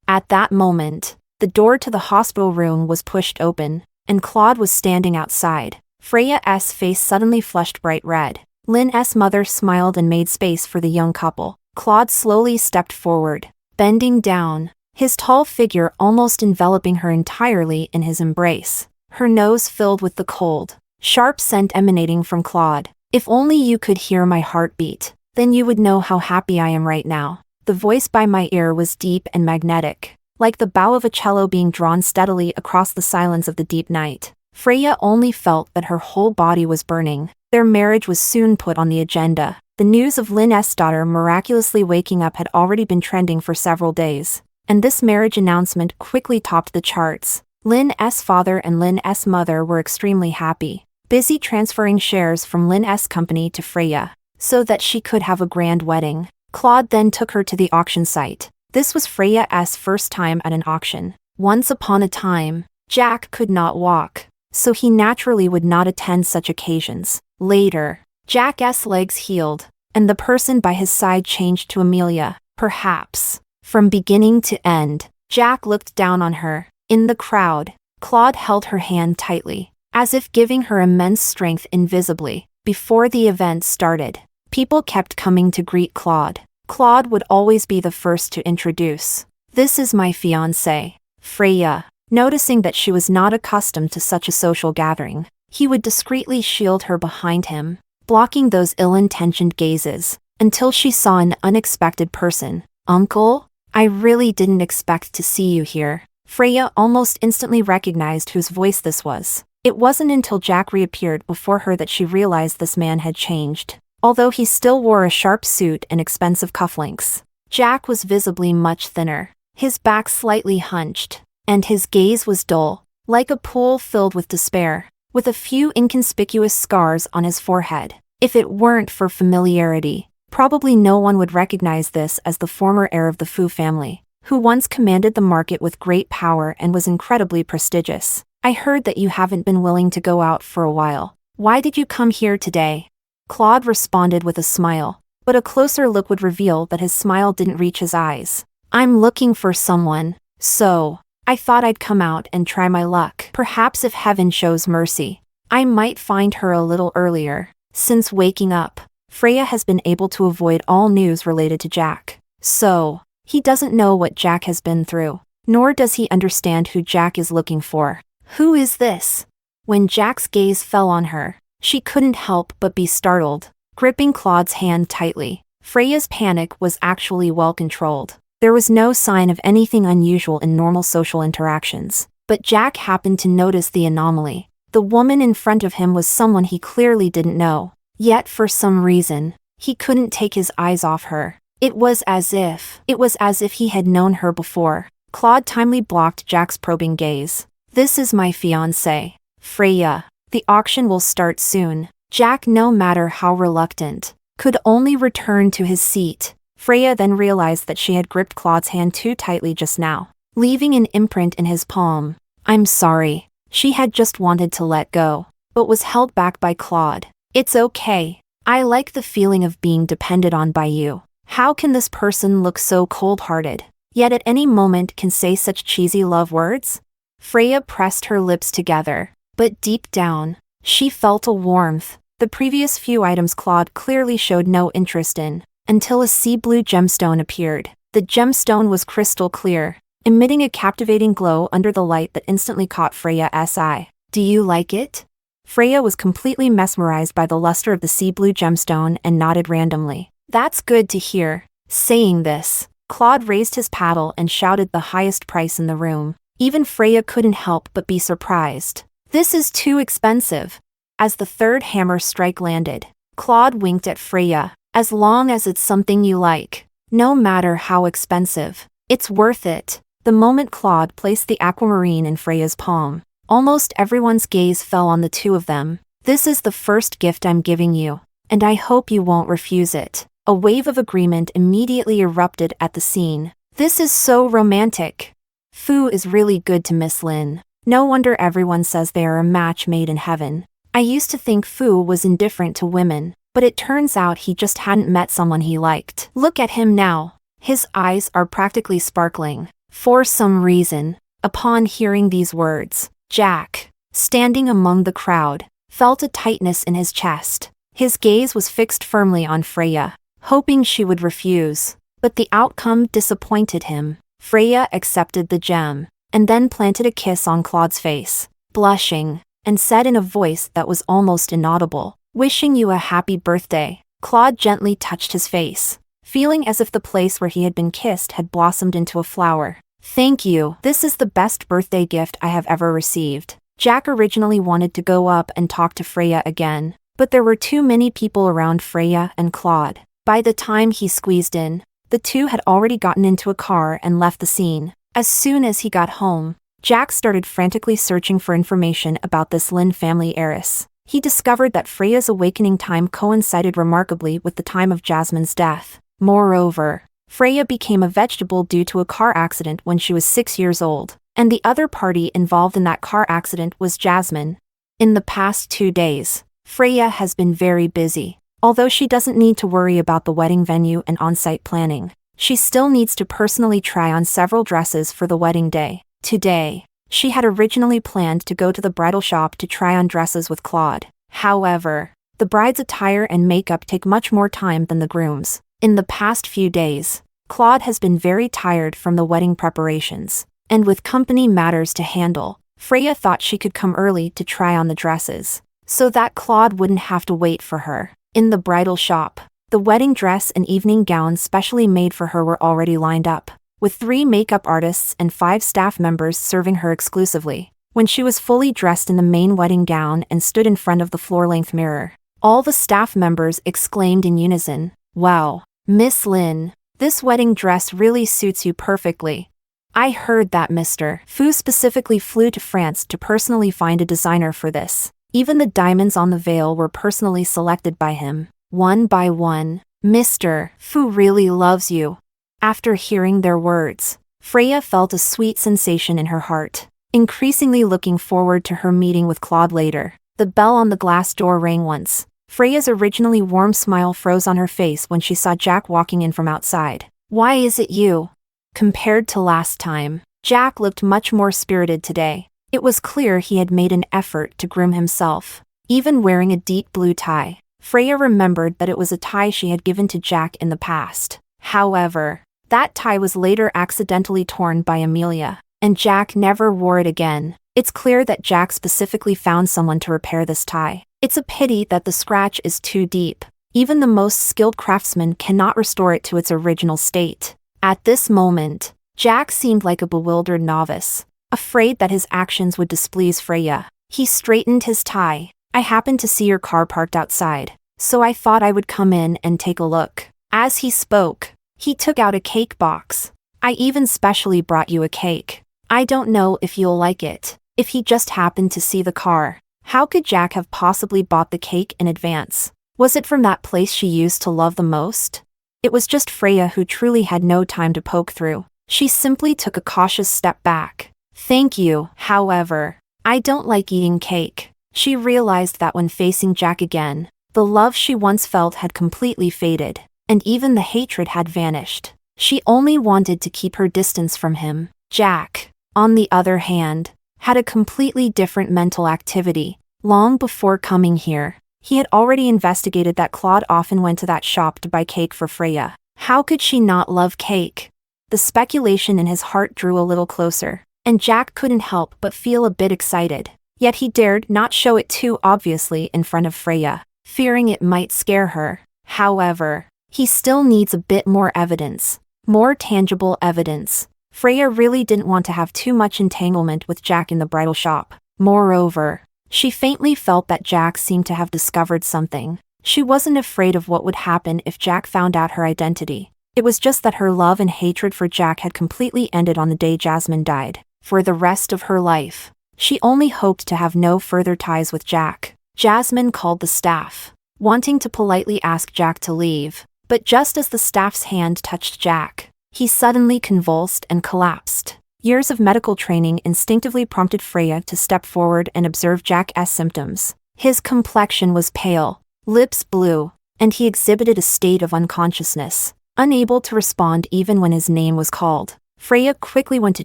At that moment, the door to the hospital room was pushed open, and Claude was standing outside. Freya's face suddenly flushed bright red. Lynn's mother smiled and made space for the young couple. Claude slowly stepped forward, bending down, his tall figure almost enveloping her entirely in his embrace. Her nose filled with the cold, sharp scent emanating from Claude. "If only you could hear my heartbeat, then you would know how happy I am right now." The voice by my ear was deep and magnetic, like the bow of a cello being drawn steadily across the silence of the deep night. Freya only felt that her whole body was burning. Their marriage was soon put on the agenda. The news of Lynn's daughter miraculously waking up had already been trending for several days, and this marriage announcement quickly topped the charts. Lynn's father and Lynn's mother were extremely happy, busy transferring shares from Lynn's company to Freya, so that she could have a grand wedding. Claude then took her to the auction site. This was Freya's first time at an auction. Once upon a time, Jack could not walk, so he naturally would not attend such occasions. Later, Jack's legs healed, and the person by his side changed to Amelia. Perhaps, from beginning to end, Jack looked down on her. In the crowd, Claude held her hand tightly, as if giving her immense strength invisibly. Before the event started, people kept coming to greet Claude. Claude would always be the first to introduce. "This is my fiancée, Freya." Noticing that she was not accustomed to such a social gathering, he would discreetly shield her behind him, blocking those ill-intentioned gazes, until she saw an unexpected person. "Uncle, I really didn't expect to see you here." Freya almost instantly recognized whose voice this was. It wasn't until Jack reappeared before her that she realized this man had changed. Although he still wore a sharp suit and expensive cufflinks, Jack was visibly much thinner, his back slightly hunched, and his gaze was dull, like a pool filled with despair, with a few inconspicuous scars on his forehead. If it weren't for familiarity, probably no one would recognize this as the former heir of the Fu family, who once commanded the market with great power and was incredibly prestigious. "I heard that you haven't been willing to go out for a while. Why did you come here today?" Claude responded with a smile, but a closer look would reveal that his smile didn't reach his eyes. "I'm looking for someone, so I thought I'd come out and try my luck. Perhaps if heaven shows mercy, I might find her a little earlier." Since waking up, Freya has been able to avoid all news related to Jack. So, he doesn't know what Jack has been through, nor does he understand who Jack is looking for. "Who is this?" When Jack's gaze fell on her, she couldn't help but be startled, gripping Claude's hand tightly. Freya's panic was actually well controlled. There was no sign of anything unusual in normal social interactions, but Jack happened to notice the anomaly. The woman in front of him was someone he clearly didn't know. Yet for some reason, he couldn't take his eyes off her. It was as if he had known her before. Claude timely blocked Jack's probing gaze. This is my fiancée, Freya. The auction will start soon. Jack, no matter how reluctant, could only return to his seat. Freya then realized that she had gripped Claude's hand too tightly just now, leaving an imprint in his palm. I'm sorry. She had just wanted to let go, but was held back by Claude. It's okay. I like the feeling of being depended on by you. How can this person look so cold-hearted, yet at any moment can say such cheesy love words? Freya pressed her lips together, but deep down, she felt a warmth. The previous few items Claude clearly showed no interest in, until a sea blue gemstone appeared. The gemstone was crystal clear, emitting a captivating glow under the light that instantly caught Freya's eye. Do you like it? Freya was completely mesmerized by the luster of the sea blue gemstone and nodded randomly. That's good to hear. Saying this, Claude raised his paddle and shouted the highest price in the room. Even Freya couldn't help but be surprised. This is too expensive. As the third hammer strike landed, Claude winked at Freya. As long as it's something you like, no matter how expensive, it's worth it. The moment Claude placed the aquamarine in Freya's palm, almost everyone's gaze fell on the two of them. This is the first gift I'm giving you, and I hope you won't refuse it. A wave of agreement immediately erupted at the scene. This is so romantic. Fu is really good to Miss Lin. No wonder everyone says they are a match made in heaven. I used to think Fu was indifferent to women, but it turns out he just hadn't met someone he liked. Look at him now. His eyes are practically sparkling. For some reason, upon hearing these words, Jack, standing among the crowd, felt a tightness in his chest. His gaze was fixed firmly on Freya, hoping she would refuse. But the outcome disappointed him. Freya accepted the gem, and then planted a kiss on Claude's face, blushing, and said in a voice that was almost inaudible, "Wishing you a happy birthday." Claude gently touched his face, feeling as if the place where he had been kissed had blossomed into a flower. Thank you. This is the best birthday gift I have ever received. Jack originally wanted to go up and talk to Freya again, but there were too many people around Freya and Claude. By the time he squeezed in, the two had already gotten into a car and left the scene. As soon as he got home, Jack started frantically searching for information about this Lin family heiress. He discovered that Freya's awakening time coincided remarkably with the time of Jasmine's death. Moreover, Freya became a vegetable due to a car accident when she was 6 years old, and the other party involved in that car accident was Jasmine. In the past 2 days, Freya has been very busy. Although she doesn't need to worry about the wedding venue and on-site planning, she still needs to personally try on several dresses for the wedding day. Today, she had originally planned to go to the bridal shop to try on dresses with Claude. However, the bride's attire and makeup take much more time than the groom's. In the past few days, Claude has been very tired from the wedding preparations, and with company matters to handle, Freya thought she could come early to try on the dresses, so that Claude wouldn't have to wait for her. In the bridal shop, the wedding dress and evening gown specially made for her were already lined up, with 3 makeup artists and 5 staff members serving her exclusively. When she was fully dressed in the main wedding gown and stood in front of the floor-length mirror, all the staff members exclaimed in unison, "Wow, Miss Lin, this wedding dress really suits you perfectly." I heard that Mr. Fu specifically flew to France to personally find a designer for this. Even the diamonds on the veil were personally selected by him, one by one. Mr. Fu really loves you. After hearing their words, Freya felt a sweet sensation in her heart, increasingly looking forward to her meeting with Claude later. The bell on the glass door rang once. Freya's originally warm smile froze on her face when she saw Jack walking in from outside. "Why is it you?" Compared to last time, Jack looked much more spirited today. It was clear he had made an effort to groom himself, even wearing a deep blue tie. Freya remembered that it was a tie she had given to Jack in the past. However, that tie was later accidentally torn by Amelia, and Jack never wore it again. It's clear that Jack specifically found someone to repair this tie. It's a pity that the scratch is too deep. Even the most skilled craftsman cannot restore it to its original state. At this moment, Jack seemed like a bewildered novice, afraid that his actions would displease Freya. He straightened his tie. "I happened to see your car parked outside. so I thought I would come in and take a look." As he spoke, he took out a cake box. "I even specially brought you a cake. I don't know if you'll like it." If he just happened to see the car, how could Jack have possibly bought the cake in advance? Was it from that place she used to love the most? It was just Freya who truly had no time to poke through. She simply took a cautious step back. "Thank you, however. I don't like eating cake." She realized that when facing Jack again, the love she once felt had completely faded, and even the hatred had vanished. She only wanted to keep her distance from him. Jack, on the other hand, had a completely different mental activity. Long before coming here, he had already investigated that Claude often went to that shop to buy cake for Freya. How could she not love cake? The speculation in his heart drew a little closer, and Jack couldn't help but feel a bit excited. Yet he dared not show it too obviously in front of Freya, fearing it might scare her. However, he still needs a bit more evidence, more tangible evidence. Freya really didn't want to have too much entanglement with Jack in the bridal shop. Moreover, she faintly felt that Jack seemed to have discovered something. She wasn't afraid of what would happen if Jack found out her identity. It was just that her love and hatred for Jack had completely ended on the day Jasmine died. For the rest of her life, she only hoped to have no further ties with Jack. Jasmine called the staff, wanting to politely ask Jack to leave, but just as the staff's hand touched Jack, he suddenly convulsed and collapsed. Years of medical training instinctively prompted Freya to step forward and observe Jack's symptoms. His complexion was pale, lips blue, and he exhibited a state of unconsciousness, unable to respond even when his name was called. Freya quickly went to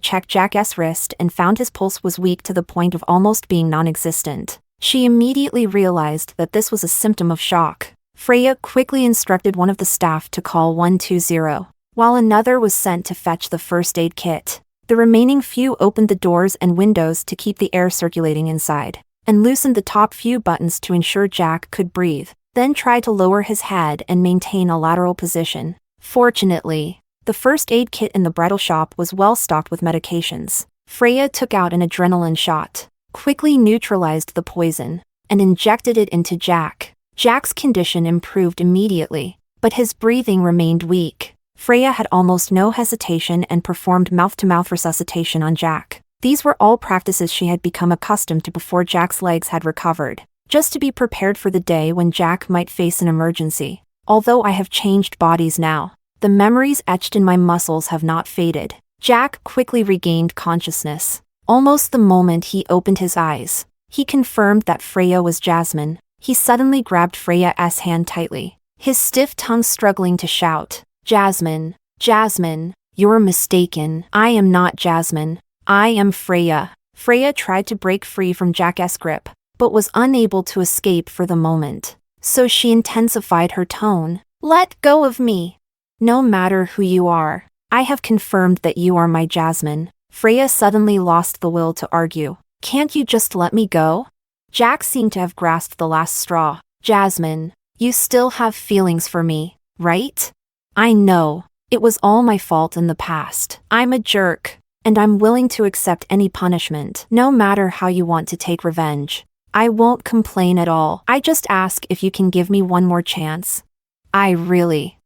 check Jack's wrist and found his pulse was weak to the point of almost being non-existent. She immediately realized that this was a symptom of shock. Freya quickly instructed one of the staff to call 120, while another was sent to fetch the first aid kit. The remaining few opened the doors and windows to keep the air circulating inside, and loosened the top few buttons to ensure Jack could breathe, then tried to lower his head and maintain a lateral position. Fortunately, the first aid kit in the bridal shop was well stocked with medications. Freya took out an adrenaline shot, quickly neutralized the poison, and injected it into Jack. Jack's condition improved immediately, but his breathing remained weak. Freya had almost no hesitation and performed mouth-to-mouth resuscitation on Jack. These were all practices she had become accustomed to before Jack's legs had recovered, just to be prepared for the day when Jack might face an emergency. Although I have changed bodies now, the memories etched in my muscles have not faded. Jack quickly regained consciousness. Almost the moment he opened his eyes, he confirmed that Freya was Jasmine. He suddenly grabbed Freya's hand tightly, his stiff tongue struggling to shout, "Jasmine, Jasmine, you're mistaken. I am not Jasmine. I am Freya." Freya tried to break free from Jack's grip, but was unable to escape for the moment. So she intensified her tone. "Let go of me. No matter who you are, I have confirmed that you are my Jasmine." Freya suddenly lost the will to argue. "Can't you just let me go?" Jack seemed to have grasped the last straw. "Jasmine, you still have feelings for me, right? I know. It was all my fault in the past. I'm a jerk, and I'm willing to accept any punishment, no matter how you want to take revenge. I won't complain at all. I just ask if you can give me one more chance. I really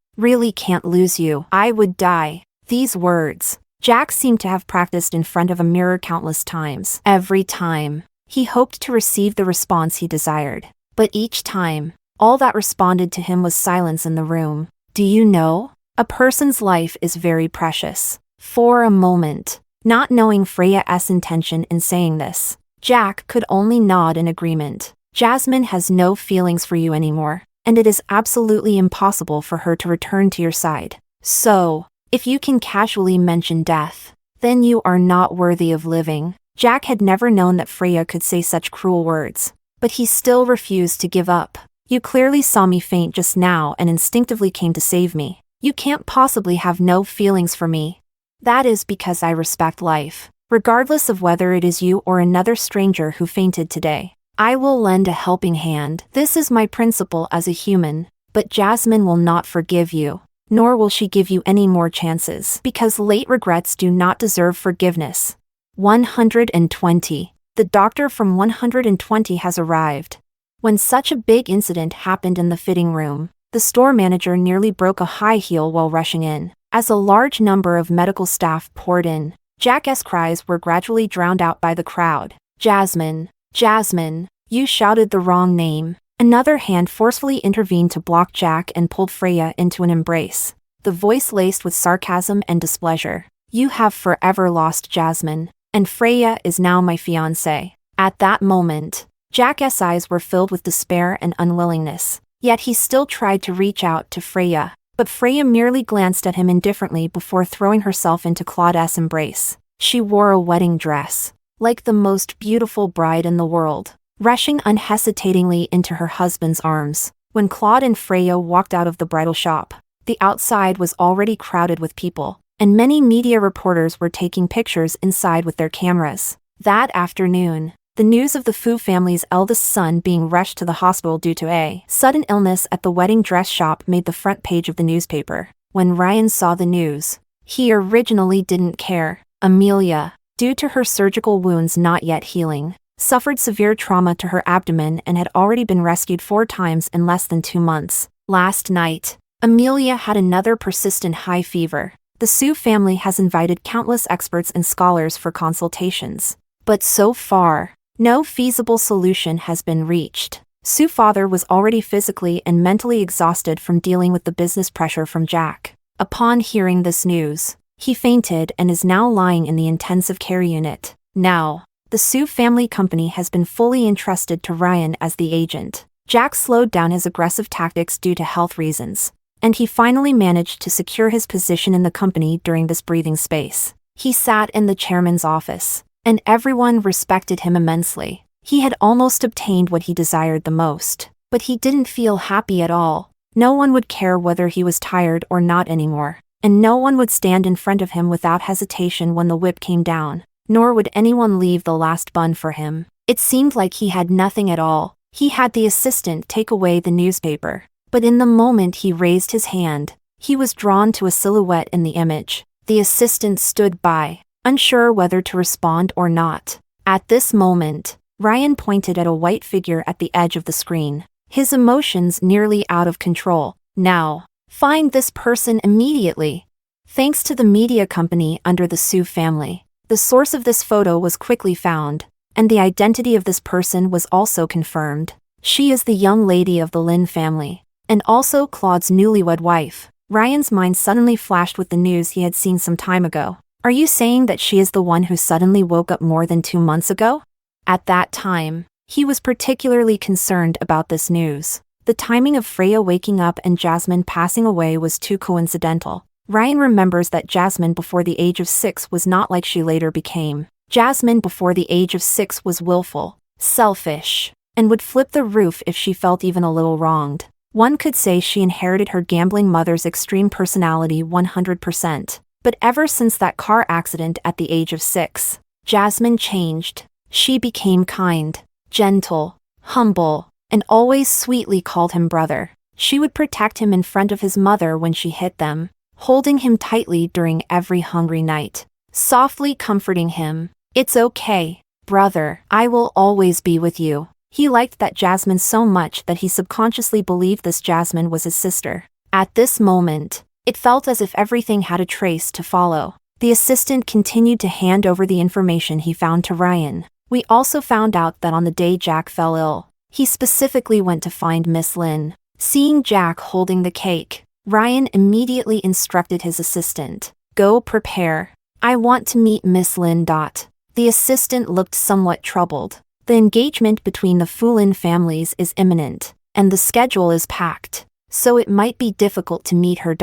can't lose you. I would die." These words, Jack seemed to have practiced in front of a mirror countless times. Every time, he hoped to receive the response he desired. But each time, all that responded to him was silence in the room. Do you know? A person's life is very precious. For a moment, not knowing Freya's intention in saying this, Jack could only nod in agreement. Jasmine has no feelings for you anymore, and it is absolutely impossible for her to return to your side. So, if you can casually mention death, then you are not worthy of living. Jack had never known that Freya could say such cruel words, but he still refused to give up. "You clearly saw me faint just now and instinctively came to save me. You can't possibly have no feelings for me. That is because I respect life, regardless of whether it is you or another stranger who fainted today. I will lend a helping hand. This is my principle as a human, but Jasmine will not forgive you, nor will she give you any more chances, because late regrets do not deserve forgiveness." 120. The doctor from 120 has arrived. When such a big incident happened in the fitting room, the store manager nearly broke a high heel while rushing in. As a large number of medical staff poured in, Jack's cries were gradually drowned out by the crowd. Jasmine, Jasmine, you shouted the wrong name. Another hand forcefully intervened to block Jack and pulled Freya into an embrace, the voice laced with sarcasm and displeasure. You have forever lost Jasmine, and Freya is now my fiancée. At that moment, Jack's eyes were filled with despair and unwillingness, yet he still tried to reach out to Freya, but Freya merely glanced at him indifferently before throwing herself into Claude's embrace. She wore a wedding dress, like the most beautiful bride in the world, rushing unhesitatingly into her husband's arms. When Claude and Freya walked out of the bridal shop, the outside was already crowded with people, and many media reporters were taking pictures inside with their cameras. That afternoon, the news of the Fu family's eldest son being rushed to the hospital due to a sudden illness at the wedding dress shop made the front page of the newspaper. When Ryan saw the news, he originally didn't care. Amelia, due to her surgical wounds not yet healing, suffered severe trauma to her abdomen and had already been rescued 4 times in less than 2 months. Last night, Amelia had another persistent high fever. The Su family has invited countless experts and scholars for consultations, but so far, no feasible solution has been reached. Su's father was already physically and mentally exhausted from dealing with the business pressure from Jack. Upon hearing this news, he fainted and is now lying in the intensive care unit. Now, the Su family company has been fully entrusted to Ryan as the agent. Jack slowed down his aggressive tactics due to health reasons, and he finally managed to secure his position in the company during this breathing space. He sat in the chairman's office, and everyone respected him immensely. He had almost obtained what he desired the most, but he didn't feel happy at all. No one would care whether he was tired or not anymore, and no one would stand in front of him without hesitation when the whip came down, nor would anyone leave the last bun for him. It seemed like he had nothing at all. He had the assistant take away the newspaper, but in the moment he raised his hand, he was drawn to a silhouette in the image. The assistant stood by, unsure whether to respond or not. At this moment, Ryan pointed at a white figure at the edge of the screen, his emotions nearly out of control. Now, find this person immediately. Thanks to the media company under the Su family, the source of this photo was quickly found, and the identity of this person was also confirmed. She is the young lady of the Lin family, and also Claude's newlywed wife. Ryan's mind suddenly flashed with the news he had seen some time ago. Are you saying that she is the one who suddenly woke up more than 2 months ago? At that time, he was particularly concerned about this news. The timing of Freya waking up and Jasmine passing away was too coincidental. Ryan remembers that Jasmine before the age of 6 was not like she later became. Jasmine before the age of 6 was willful, selfish, and would flip the roof if she felt even a little wronged. One could say she inherited her gambling mother's extreme personality 100%. But ever since that car accident at the age of 6, Jasmine changed. She became kind, gentle, humble, and always sweetly called him brother. She would protect him in front of his mother when she hit them, holding him tightly during every hungry night, softly comforting him. It's okay, brother, I will always be with you. He liked that Jasmine so much that he subconsciously believed this Jasmine was his sister. At this moment, it felt as if everything had a trace to follow. The assistant continued to hand over the information he found to Ryan. We also found out that on the day Jack fell ill, he specifically went to find Miss Lin. Seeing Jack holding the cake, Ryan immediately instructed his assistant, "Go prepare. I want to meet Miss Lin." The assistant looked somewhat troubled. The engagement between the Fu Lin families is imminent, and the schedule is packed, so it might be difficult to meet her.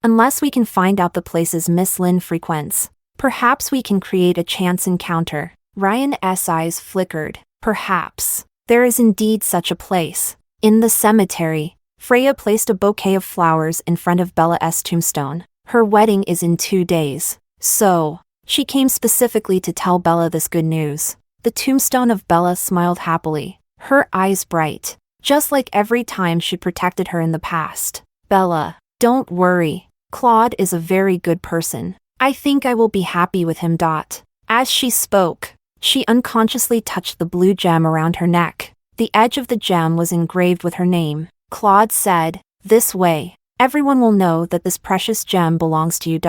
Unless we can find out the places Miss Lin frequents, perhaps we can create a chance encounter. Ryan's eyes flickered. Perhaps. There is indeed such a place. In the cemetery, Freya placed a bouquet of flowers in front of Bella's tombstone. Her wedding is in 2 days, so she came specifically to tell Bella this good news. The tombstone of Bella smiled happily, her eyes bright, just like every time she protected her in the past. "Bella, don't worry. Claude is a very good person. I think I will be happy with him." As she spoke, she unconsciously touched the blue gem around her neck. The edge of the gem was engraved with her name. Claude said, "This way, everyone will know that this precious gem belongs to you.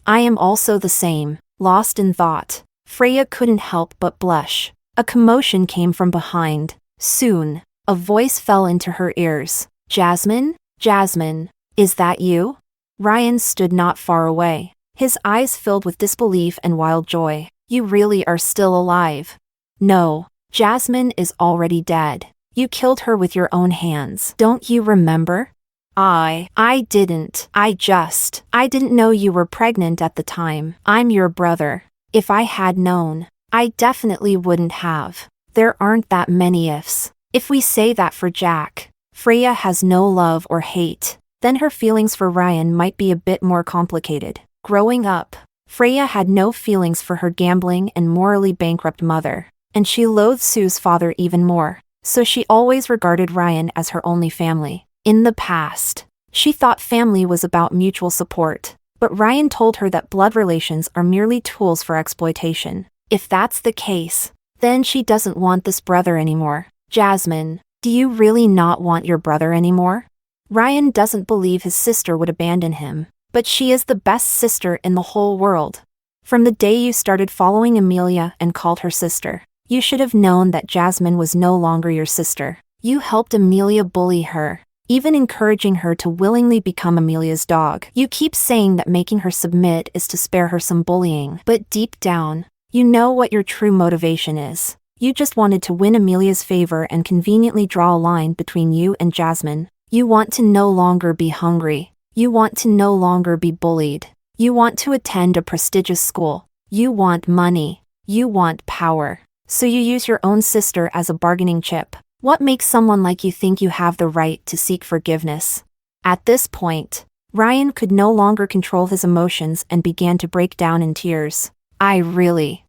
I am also the same." Lost in thought, Freya couldn't help but blush. A commotion came from behind. Soon, a voice fell into her ears. "Jasmine? Jasmine, is that you?" Ryan stood not far away, his eyes filled with disbelief and wild joy. "You really are still alive?" "No, Jasmine is already dead. You killed her with your own hands. Don't you remember?" I didn't. I didn't know you were pregnant at the time. I'm your brother. If I had known, I definitely wouldn't have." There aren't that many ifs. If we say that for Jack, Freya has no love or hate, then her feelings for Ryan might be a bit more complicated. Growing up, Freya had no feelings for her gambling and morally bankrupt mother, and she loathed Sue's father even more, so she always regarded Ryan as her only family. In the past, she thought family was about mutual support, but Ryan told her that blood relations are merely tools for exploitation. If that's the case, then she doesn't want this brother anymore. "Jasmine, do you really not want your brother anymore?" Ryan doesn't believe his sister would abandon him, but she is the best sister in the whole world. From the day you started following Amelia and called her sister, you should have known that Jasmine was no longer your sister. You helped Amelia bully her, even encouraging her to willingly become Amelia's dog. You keep saying that making her submit is to spare her some bullying, but deep down, you know what your true motivation is. You just wanted to win Amelia's favor and conveniently draw a line between you and Jasmine. You want to no longer be hungry. You want to no longer be bullied. You want to attend a prestigious school. You want money. You want power. So you use your own sister as a bargaining chip. What makes someone like you think you have the right to seek forgiveness? At this point, Ryan could no longer control his emotions and began to break down in tears. I really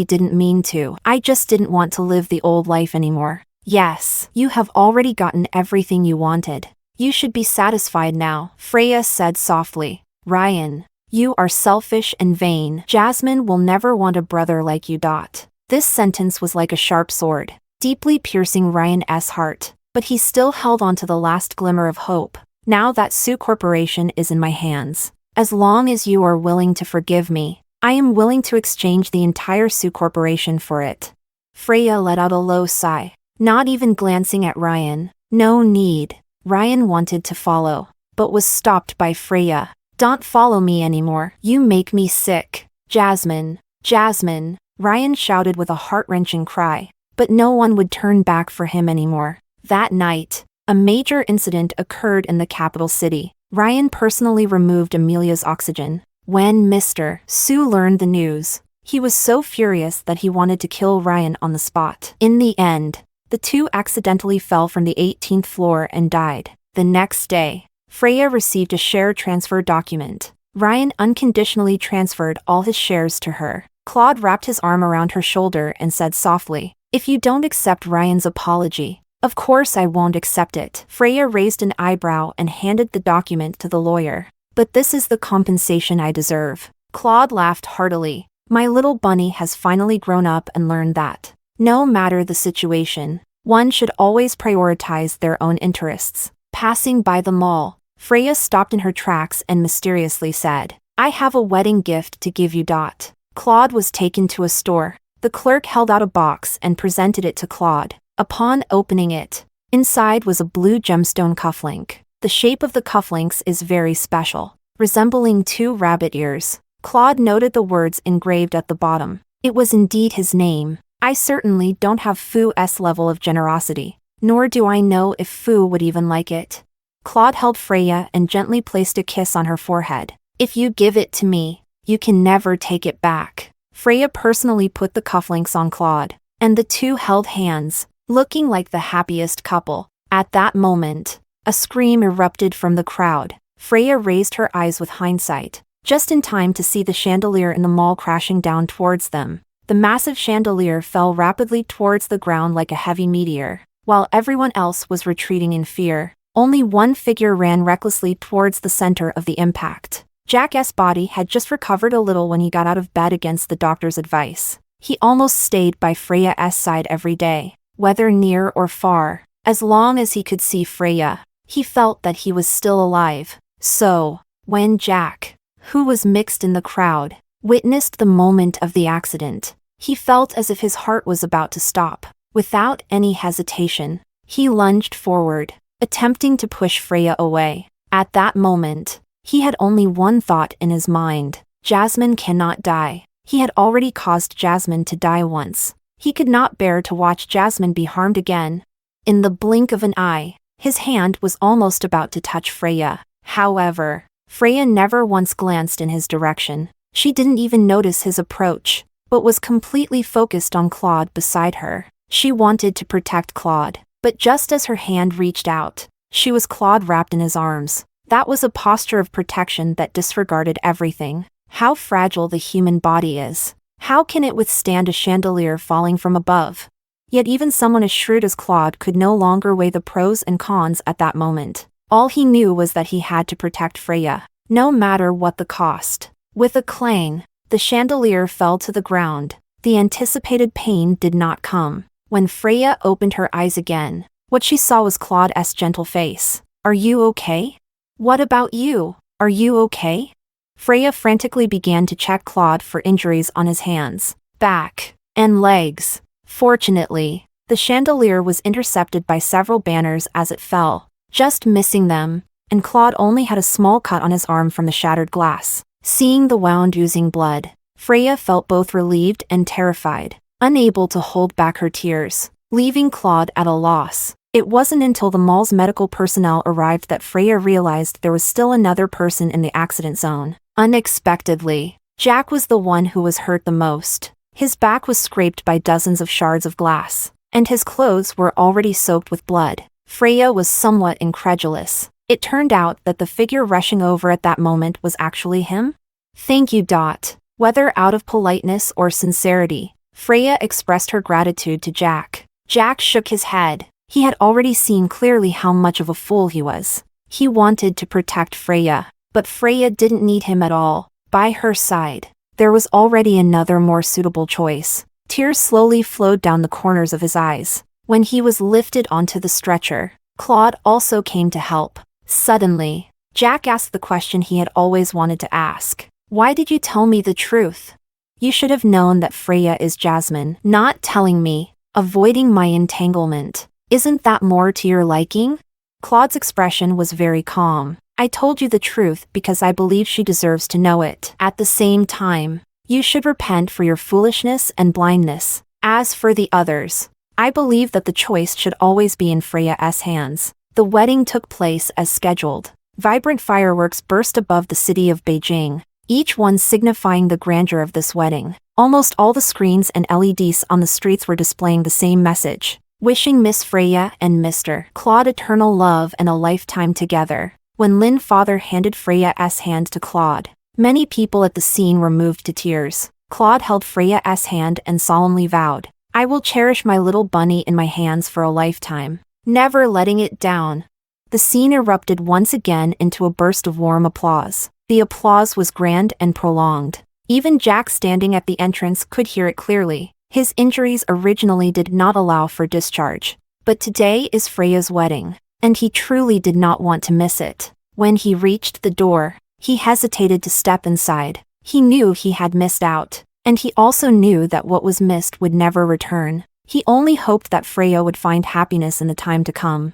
didn't mean to. I just didn't want to live the old life anymore." "Yes, you have already gotten everything you wanted. You should be satisfied now," Freya said softly. "Ryan, you are selfish and vain. Jasmine will never want a brother like you. This sentence was like a sharp sword, deeply piercing Ryan's heart, but he still held on to the last glimmer of hope. "Now that Sue Corporation is in my hands, as long as you are willing to forgive me, I am willing to exchange the entire Sue Corporation for it." Freya let out a low sigh, not even glancing at Ryan. No need. Ryan wanted to follow, but was stopped by Freya. "Don't follow me anymore. You make me sick." "Jasmine, Jasmine," Ryan shouted with a heart-wrenching cry. But no one would turn back for him anymore. That night, a major incident occurred in the capital city. Ryan personally removed Amelia's oxygen. When Mr. Sue learned the news, he was so furious that he wanted to kill Ryan on the spot. In the end, the two accidentally fell from the 18th floor and died. The next day, Freya received a share transfer document. Ryan unconditionally transferred all his shares to her. Claude wrapped his arm around her shoulder and said softly, "If you don't accept Ryan's apology, of course I won't accept it." Freya raised an eyebrow and handed the document to the lawyer. "But this is the compensation I deserve." Claude laughed heartily. "My little bunny has finally grown up and learned that, no matter the situation, one should always prioritize their own interests." Passing by the mall, Freya stopped in her tracks and mysteriously said, "I have a wedding gift to give you. Claude was taken to a store. The clerk held out a box and presented it to Claude. Upon opening it, inside was a blue gemstone cufflink. The shape of the cufflinks is very special, resembling two rabbit ears. Claude noted the words engraved at the bottom. It was indeed his name. "I certainly don't have Fu's level of generosity, nor do I know if Fu would even like it." Claude held Freya and gently placed a kiss on her forehead. "If you give it to me, you can never take it back." Freya personally put the cufflinks on Claude, and the two held hands, looking like the happiest couple. At that moment, a scream erupted from the crowd. Freya raised her eyes with hindsight, just in time to see the chandelier in the mall crashing down towards them. The massive chandelier fell rapidly towards the ground like a heavy meteor, while everyone else was retreating in fear. Only one figure ran recklessly towards the center of the impact. Jack's body had just recovered a little when he got out of bed against the doctor's advice. He almost stayed by Freya's side every day. whether near or far. As long as he could see Freya, he felt that he was still alive. So, when Jack, who was mixed in the crowd, witnessed the moment of the accident, he felt as if his heart was about to stop. Without any hesitation, he lunged forward, attempting to push Freya away. At that moment, he had only one thought in his mind: Jasmine cannot die. He had already caused Jasmine to die once. He could not bear to watch Jasmine be harmed again. In the blink of an eye, his hand was almost about to touch Freya. However, Freya never once glanced in his direction. She didn't even notice his approach, but was completely focused on Claude beside her. She wanted to protect Claude, but just as her hand reached out, she was Claude wrapped in his arms. That was a posture of protection that disregarded everything. How fragile the human body is. How can it withstand a chandelier falling from above? Yet even someone as shrewd as Claude could no longer weigh the pros and cons at that moment. All he knew was that he had to protect Freya, no matter what the cost. With a clang, the chandelier fell to the ground. The anticipated pain did not come. When Freya opened her eyes again, what she saw was Claude's gentle face. "Are you okay? What about you? Are you okay?" Freya frantically began to check Claude for injuries on his hands, back, and legs. Fortunately, the chandelier was intercepted by several banners as it fell, just missing them, and Claude only had a small cut on his arm from the shattered glass. Seeing the wound oozing blood, Freya felt both relieved and terrified, unable to hold back her tears, leaving Claude at a loss. It wasn't until the mall's medical personnel arrived that Freya realized there was still another person in the accident zone. Unexpectedly, Jack was the one who was hurt the most. His back was scraped by dozens of shards of glass, and his clothes were already soaked with blood. Freya was somewhat incredulous. It turned out that the figure rushing over at that moment was actually him. "Thank you. Whether out of politeness or sincerity, Freya expressed her gratitude to Jack. Jack shook his head. He had already seen clearly how much of a fool he was. He wanted to protect Freya, but Freya didn't need him at all. By her side, there was already another more suitable choice. Tears slowly flowed down the corners of his eyes. When he was lifted onto the stretcher, Claude also came to help. Suddenly, Jack asked the question he had always wanted to ask. "Why did you tell me the truth? You should have known that Freya is Jasmine. Not telling me, avoiding my entanglement. Isn't that more to your liking?" Claude's expression was very calm. "I told you the truth because I believe she deserves to know it. At the same time, you should repent for your foolishness and blindness. As for the others, I believe that the choice should always be in Freya's hands." The wedding took place as scheduled. Vibrant fireworks burst above the city of Beijing, each one signifying the grandeur of this wedding. Almost all the screens and LEDs on the streets were displaying the same message: wishing Miss Freya and Mr. Claude eternal love and a lifetime together. When Lin's father handed Freya's hand to Claude, many people at the scene were moved to tears. Claude held Freya's hand and solemnly vowed, "I will cherish my little bunny in my hands for a lifetime, never letting it down." The scene erupted once again into a burst of warm applause. The applause was grand and prolonged. Even Jack standing at the entrance could hear it clearly. His injuries originally did not allow for discharge. But today is Freya's wedding, and he truly did not want to miss it. When he reached the door, he hesitated to step inside. He knew he had missed out, and he also knew that what was missed would never return. He only hoped that Freya would find happiness in the time to come.